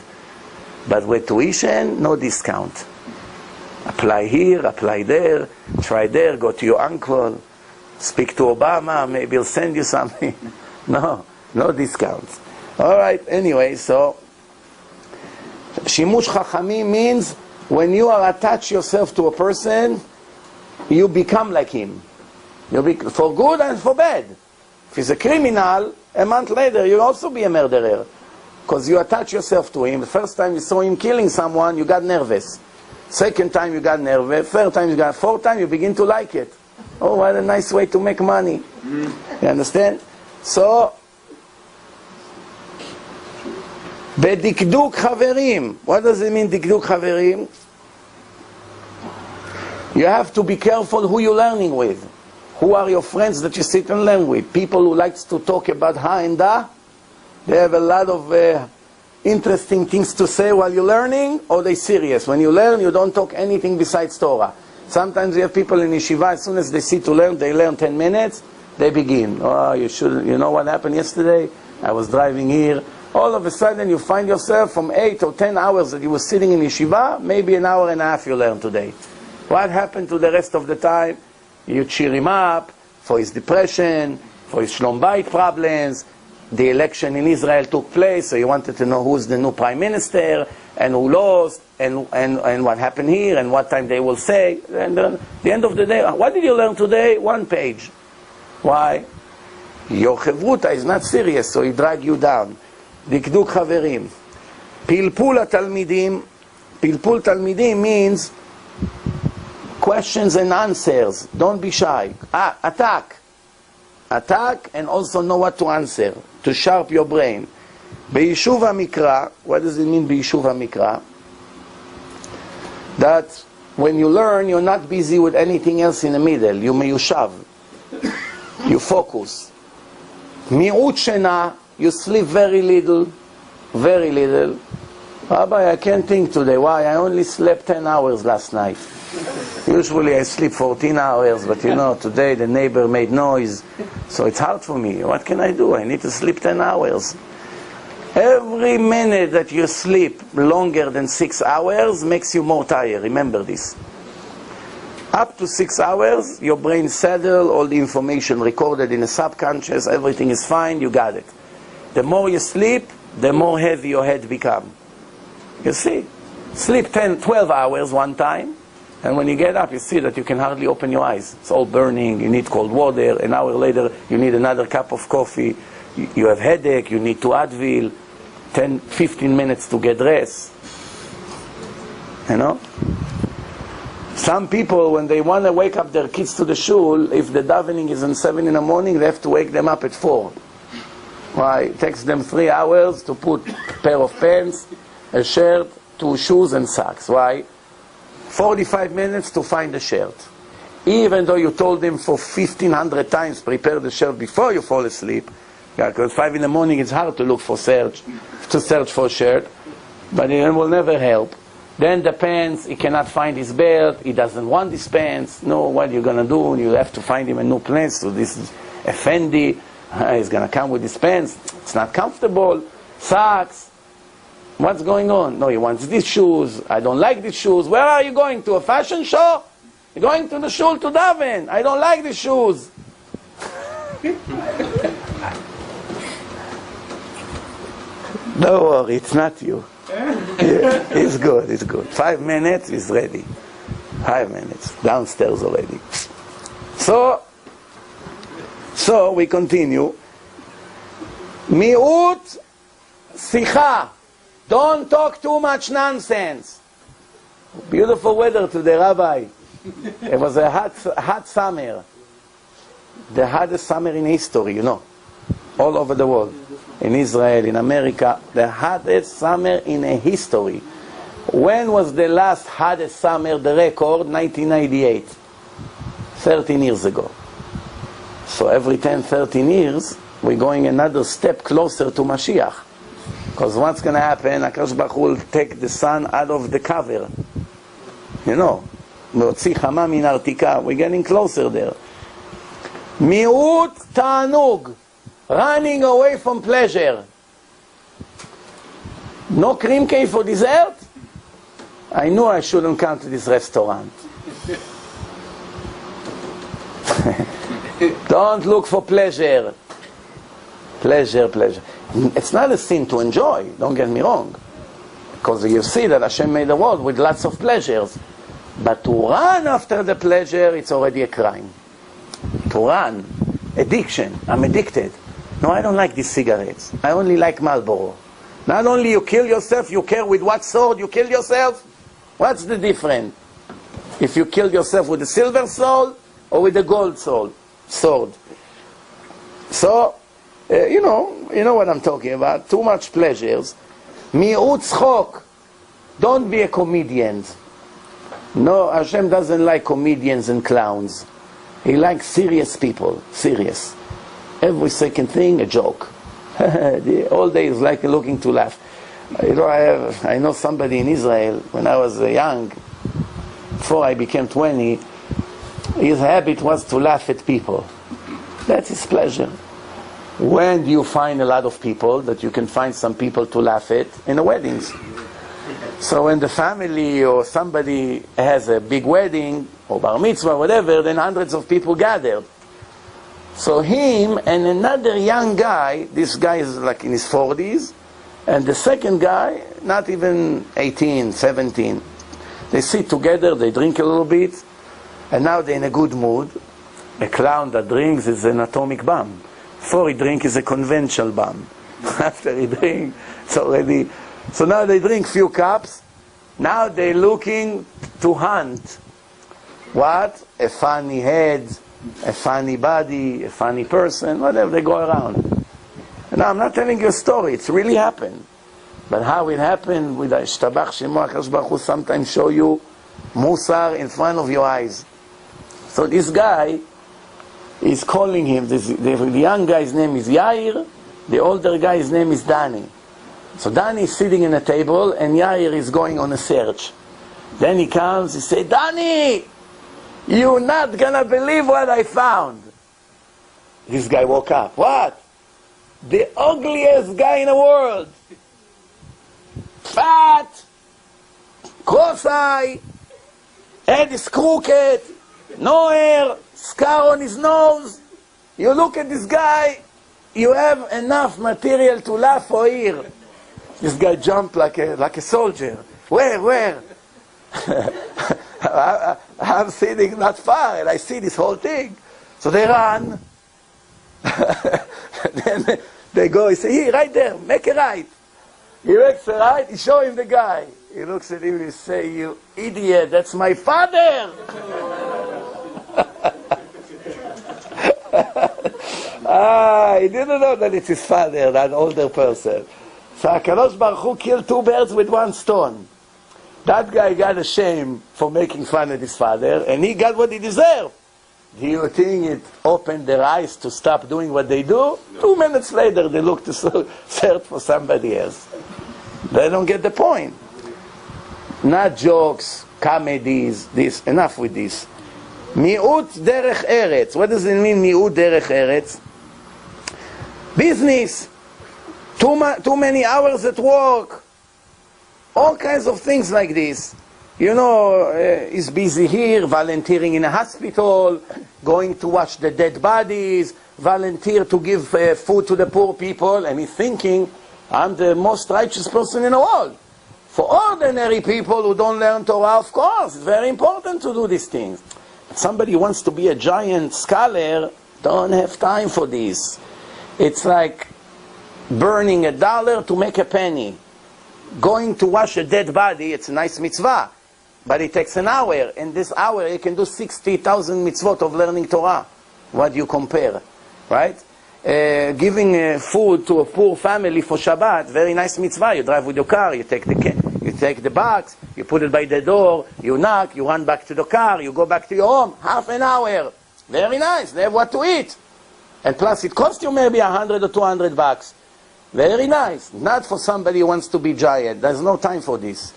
But with tuition, no discount. Apply here, apply there, try there, go to your uncle, speak to Obama, maybe he'll send you something. No discounts. All right, anyway, so Shimush Chachamim means when you are attached yourself to a person, you become like him. For good and for bad. If he's a criminal, a month later you'll also be a murderer. Because you attach yourself to him. The first time you saw him killing someone, you got nervous. Second time you got nervous. Third time you got, fourth time you begin to like it. Oh, what a nice way to make money. You understand? So, בדקדוק חברים. What does it mean, דקדוק חברים? You have to be careful who you're learning with. Who are your friends that you sit and learn with? People who likes to talk about ha and da. They have a lot of interesting things to say while you're learning, or they serious. When you learn, you don't talk anything besides Torah. Sometimes you have people in yeshiva, as soon as they sit to learn, they learn 10 minutes, they begin. Oh, you know what happened yesterday? I was driving here. All of a sudden you find yourself from 8 or 10 hours that you were sitting in yeshiva, maybe an hour and a half you learned today. What happened to the rest of the time? You cheer him up for his depression, for his Shlom Bayit problems. The election in Israel took place, so you wanted to know who's the new prime minister, and who lost, and what happened here, and what time they will say. And then, at the end of the day, what did you learn today? 1 page. Why? Your Chevruta is not serious, so he drag you down. דקדוק חברים. פלפול התלמידים. פלפול תלמידים means questions and answers. Don't be shy. Attack. Attack and also know what to answer. To sharp your brain. ביישוב המקרא. What does it mean ביישוב המקרא? That when you learn, you're not busy with anything else in the middle. You מיושב. You focus. מיעוט שינה. You sleep very little. Very little. Rabbi, I can't think today. Why? I only slept 10 hours last night. Usually I sleep 14 hours, but you know, today the neighbor made noise, so it's hard for me. What can I do? I need to sleep 10 hours. Every minute that you sleep longer than 6 hours makes you more tired. Remember this. Up to 6 hours, your brain settled, all the information recorded in the subconscious, everything is fine, you got it. The more you sleep, the more heavy your head become. You see? Sleep 12 hours one time, and when you get up, you see that you can hardly open your eyes. It's all burning, you need cold water, an hour later, you need another cup of coffee, you have headache, you need to Advil, 10-15 minutes to get rest. You know? Some people, when they want to wake up their kids to the shul, if the davening is at 7 in the morning, they have to wake them up at 4. Why? It takes them 3 hours to put a pair of pants, a shirt, 2 shoes and socks. Why? 45 minutes to find the shirt. Even though you told them for 1,500 times, prepare the shirt before you fall asleep. Because 5 in the morning it's hard to look for search for a shirt. But it will never help. Then the pants, he cannot find his belt, he doesn't want these pants. No, what are you going to do? You have to find him a new place. So this is Effendi, he's going to come with his pants. It's not comfortable. Socks. What's going on? No, he wants these shoes. I don't like these shoes. Where are you going to? A fashion show? You're going to the shul to daven. I don't like these shoes. Don't worry, it's not you. Yeah, it's good, it's good. 5 minutes, he's ready. 5 minutes, downstairs already. So we continue. Mi'ut sicha. Don't talk too much nonsense. Beautiful weather today, Rabbi. It was a hot summer. The hottest summer in history, you know. All over the world. In Israel, in America. The hottest summer in history. When was the last hottest summer, the record? 1998. 13 years ago. So every 10, 13 years, we're going another step closer to Mashiach. Because what's going to happen? HaKadosh Baruch Hu will take the sun out of the cover. You know. We're getting closer there. Mi'ut ta'anug. Running away from pleasure. No cream cake for dessert? I knew I shouldn't come to this restaurant. Don't look for pleasure. Pleasure. It's not a sin to enjoy, don't get me wrong. Because you see that Hashem made the world with lots of pleasures. But to run after the pleasure, it's already a crime. To run. Addiction. I'm addicted. No, I don't like these cigarettes. I only like Marlboro. Not only you kill yourself, you care with what sword you kill yourself? What's the difference? If you kill yourself with a silver sword or with a gold sword? So, you know what I'm talking about. Too much pleasures. Mi'ut tzchok. Don't be a comedian. No, Hashem doesn't like comedians and clowns. He likes serious people. Serious. Every second thing, a joke. All day is like looking to laugh. You know, I know somebody in Israel, when I was young, before I became 20, his habit was to laugh at people. That's his pleasure. When do you find a lot of people that you can find some people to laugh at? In the weddings. So when the family or somebody has a big wedding, or bar mitzvah, whatever, then hundreds of people gathered. So him and another young guy, this guy is like in his 40s, and the second guy, not even 18, 17. They sit together, they drink a little bit, and now they're in a good mood. A clown that drinks is an atomic bomb. Before he drinks is a conventional bomb. After he drinks, it's already... So now they drink few cups. Now they're looking to hunt. What? A funny head, a funny body, a funny person, whatever, they go around. Now I'm not telling you a story, it's really happened. But how it happened with Ishtabach Shemo HaKadosh Baruch Hu sometimes show you Musar in front of your eyes. So this guy is calling him, the young guy's name is Yair, the older guy's name is Dani. So Dani is sitting in a table and Yair is going on a search. Then he comes, he says, Dani, you're not gonna believe what I found. This guy woke up. What? The ugliest guy in the world. Fat, cross-eye, head is crooked, no hair, scar on his nose. You look at this guy, you have enough material to laugh or hear. This guy jumped like a soldier. Where? I'm sitting not far and I see this whole thing. So they run. Then they go, he say, here, right there, make a right. He makes a right, he show him the guy. He looks at him and he say, you idiot, that's my father! He didn't know that it's his father, that older person. So HaKadosh Baruch Hu killed 2 birds with 1 stone. That guy got ashamed for making fun of his father, and he got what he deserved. Do you think it opened their eyes to stop doing what they do? No. 2 minutes later, they look to search for somebody else. They don't get the point. Not jokes, comedies, this. Enough with this. Mi'ut derech eretz. What does it mean, mi'ut derech eretz? Business. Too many hours at work. All kinds of things like this. You know, he's busy here, volunteering in a hospital, going to watch the dead bodies, volunteer to give food to the poor people, and he's thinking, I'm the most righteous person in the world. For ordinary people who don't learn Torah, of course, it's very important to do these things. But somebody who wants to be a giant scholar, don't have time for this. It's like burning $1 to make a penny. Going to wash a dead body, it's a nice mitzvah. But it takes an hour, and this hour you can do 60,000 mitzvot of learning Torah. What do you compare, right? Giving food to a poor family for Shabbat, very nice mitzvah. You drive with your car, you take the box, you put it by the door, you knock, you run back to the car, you go back to your home, half an hour. Very nice, they have what to eat. And plus it costs you maybe $100 or $200. Very nice. Not for somebody who wants to be giant. There's no time for this.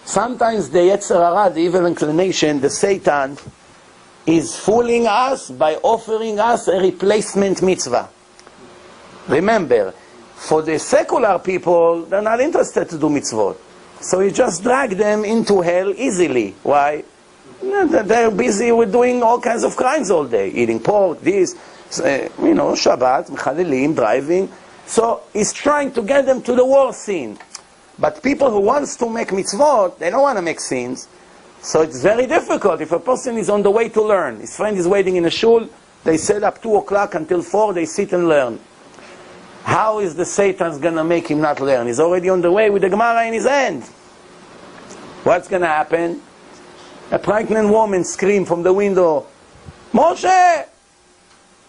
Sometimes the Yetzer Hara, the evil inclination, the Satan, is fooling us by offering us a replacement mitzvah. Remember, for the secular people, they're not interested to do mitzvot. So you just drag them into hell easily. Why? They're busy with doing all kinds of crimes all day. Eating pork, this, Shabbat, Mechalelim, driving. So he's trying to get them to the war scene. But people who wants to make mitzvot, they don't want to make sins. So it's very difficult. If a person is on the way to learn, his friend is waiting in a shul, they set up 2 o'clock until 4, they sit and learn. How is the Satan's going to make him not learn? He's already on the way with the Gemara in his hand. What's going to happen? A pregnant woman screams from the window, Moshe,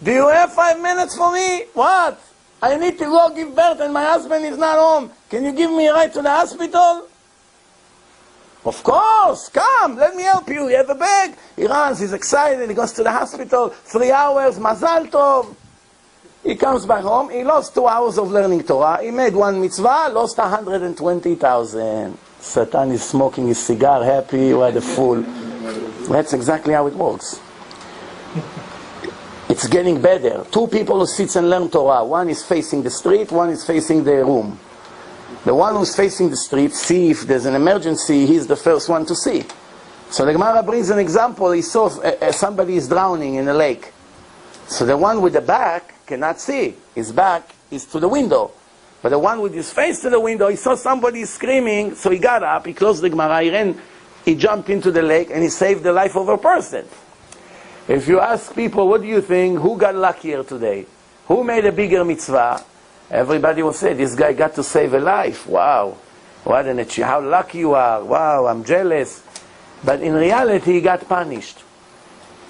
do you have 5 minutes for me? What? I need to go give birth and my husband is not home. Can you give me a ride to the hospital? Of course, come, let me help you. You have a bag. He runs, he's excited, he goes to the hospital, 3 hours, Mazal Tov. He comes back home, he lost 2 hours of learning Torah, he made 1 mitzvah, lost 120,000. Satan is smoking his cigar, happy, what a fool. That's exactly how it works. It's getting better. 2 people who sit and learn Torah. One is facing the street, one is facing the room. The one who's facing the street, see if there's an emergency, he's the first one to see. So the Gemara brings an example. He saw somebody is drowning in a lake. So the one with the back cannot see. His back is to the window. But the one with his face to the window, he saw somebody screaming, so he got up, he closed the Gemara, he ran, he jumped into the lake, and he saved the life of a person. If you ask people, what do you think, who got luckier today? Who made a bigger mitzvah? Everybody will say, this guy got to save a life. Wow, what an achievement. How lucky you are. Wow, I'm jealous. But in reality, he got punished.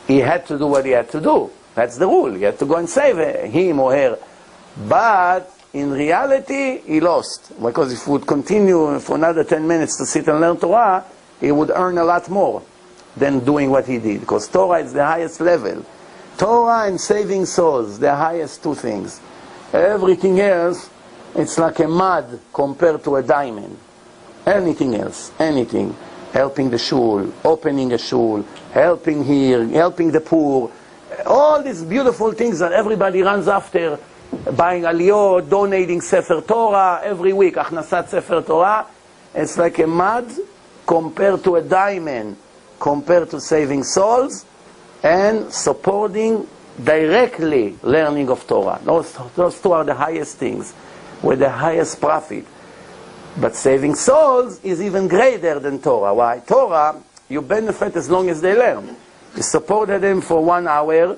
He had to do what he had to do. That's the rule. He had to go and save him or her. But in reality, he lost. Because if he would continue for another 10 minutes to sit and learn Torah, he would earn a lot more than doing what he did. Because Torah is the highest level. Torah and saving souls, the highest 2 things. Everything else, it's like a mud compared to a diamond. Anything else, anything. Helping the shul, opening a shul, helping here, helping the poor. All these beautiful things that everybody runs after. Buying aliyot, donating Sefer Torah every week, Achnasat Sefer Torah. It's like a mud compared to a diamond, compared to saving souls and supporting directly learning of Torah. Those 2 are the highest things, with the highest profit. But saving souls is even greater than Torah. Why? Torah, you benefit as long as they learn. You supported them for 1 hour,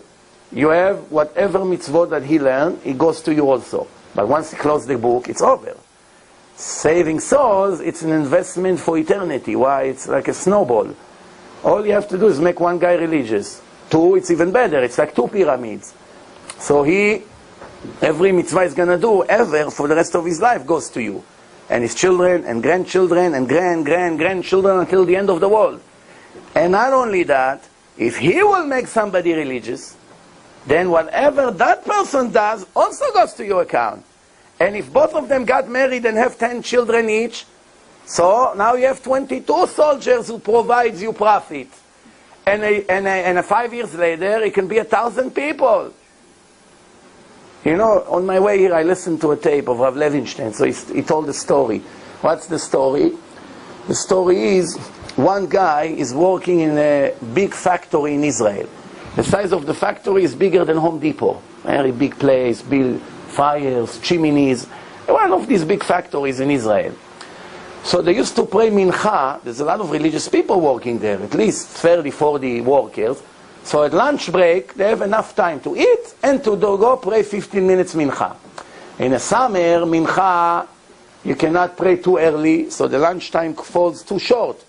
you have whatever mitzvot that he learned, it goes to you also. But once you close the book, it's over. Saving souls, it's an investment for eternity. Why? It's like a snowball. All you have to do is make 1 guy religious. 2, it's even better. It's like 2 pyramids. So every mitzvah he's going to do ever for the rest of his life goes to you. And his children and grandchildren and grandchildren until the end of the world. And not only that, if he will make somebody religious, then whatever that person does also goes to your account. And if both of them got married and have 10 children each, So now you have 22 soldiers who provide you profit. And 5 years later, it can be 1,000 people. You know, on my way here, I listened to a tape of Rav Levinstein, so he told a story. What's the story? The story is, one guy is working in a big factory in Israel. The size of the factory is bigger than Home Depot. Very big place, build fires, chimneys. One of these big factories in Israel. So they used to pray mincha. There's a lot of religious people working there, at least 30, 40 workers. So at lunch break, they have enough time to eat and to go pray 15 minutes mincha. In the summer, mincha, you cannot pray too early, so the lunchtime falls too short.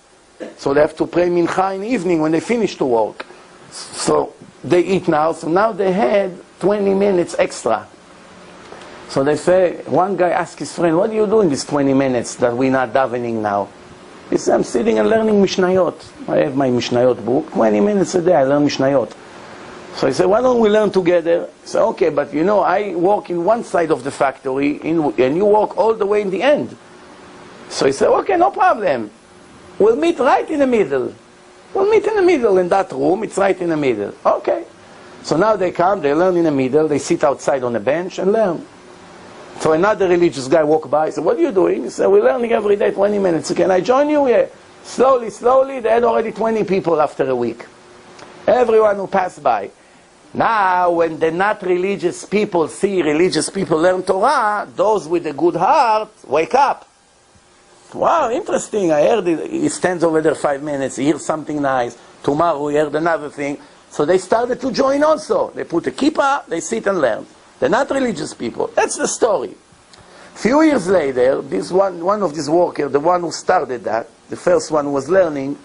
So they have to pray mincha in the evening when they finish to work. So they eat now, so now they had 20 minutes extra. So they say, one guy asked his friend, what do you do in these 20 minutes that we're not davening now? He said, I'm sitting and learning Mishnayot. I have my Mishnayot book. 20 minutes a day I learn Mishnayot. So he said, why don't we learn together? He said, okay, but you know, I work in one side of the factory and you work all the way in the end. So he said, okay, no problem. We'll meet right in the middle. We'll meet in the middle in that room. It's right in the middle. Okay. So now they come, they learn in the middle. They sit outside on a bench and learn. So another religious guy walked by. He said, what are you doing? He said, we're learning every day 20 minutes. Can I join you? Yeah. Slowly, slowly, they had already 20 people after a week. Everyone who passed by. Now, when the not religious people see religious people learn Torah, those with a good heart wake up. Wow, interesting. I heard it. He stands over there 5 minutes. He hears something nice. Tomorrow he heard another thing. So they started to join also. They put a kippah, they sit and learn. They're not religious people. That's the story. Few years later, this one of these workers, the one who started that, the first one who was learning,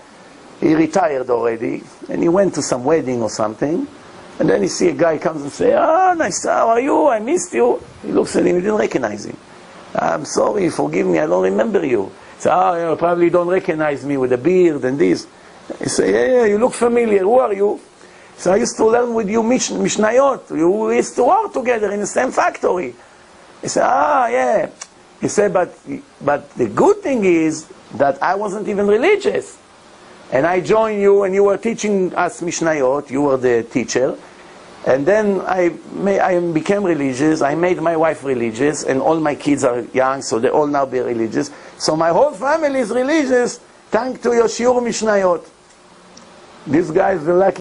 he retired already, and he went to some wedding or something, and then he see a guy comes and say, oh, nice, how are you? I missed you. He looks at him, he didn't recognize him. I'm sorry, forgive me, I don't remember you. He said, oh, you probably don't recognize me with a beard and this. He said, yeah, you look familiar, who are you? So I used to learn with you Mishnayot. We used to work together in the same factory. He said, yeah. He said, but the good thing is that I wasn't even religious. And I joined you and you were teaching us Mishnayot. You were the teacher. And then I became religious. I made my wife religious. And all my kids are young, so they all now be religious. So my whole family is religious thanks to your shiur Mishnayot. This guy is the lucky.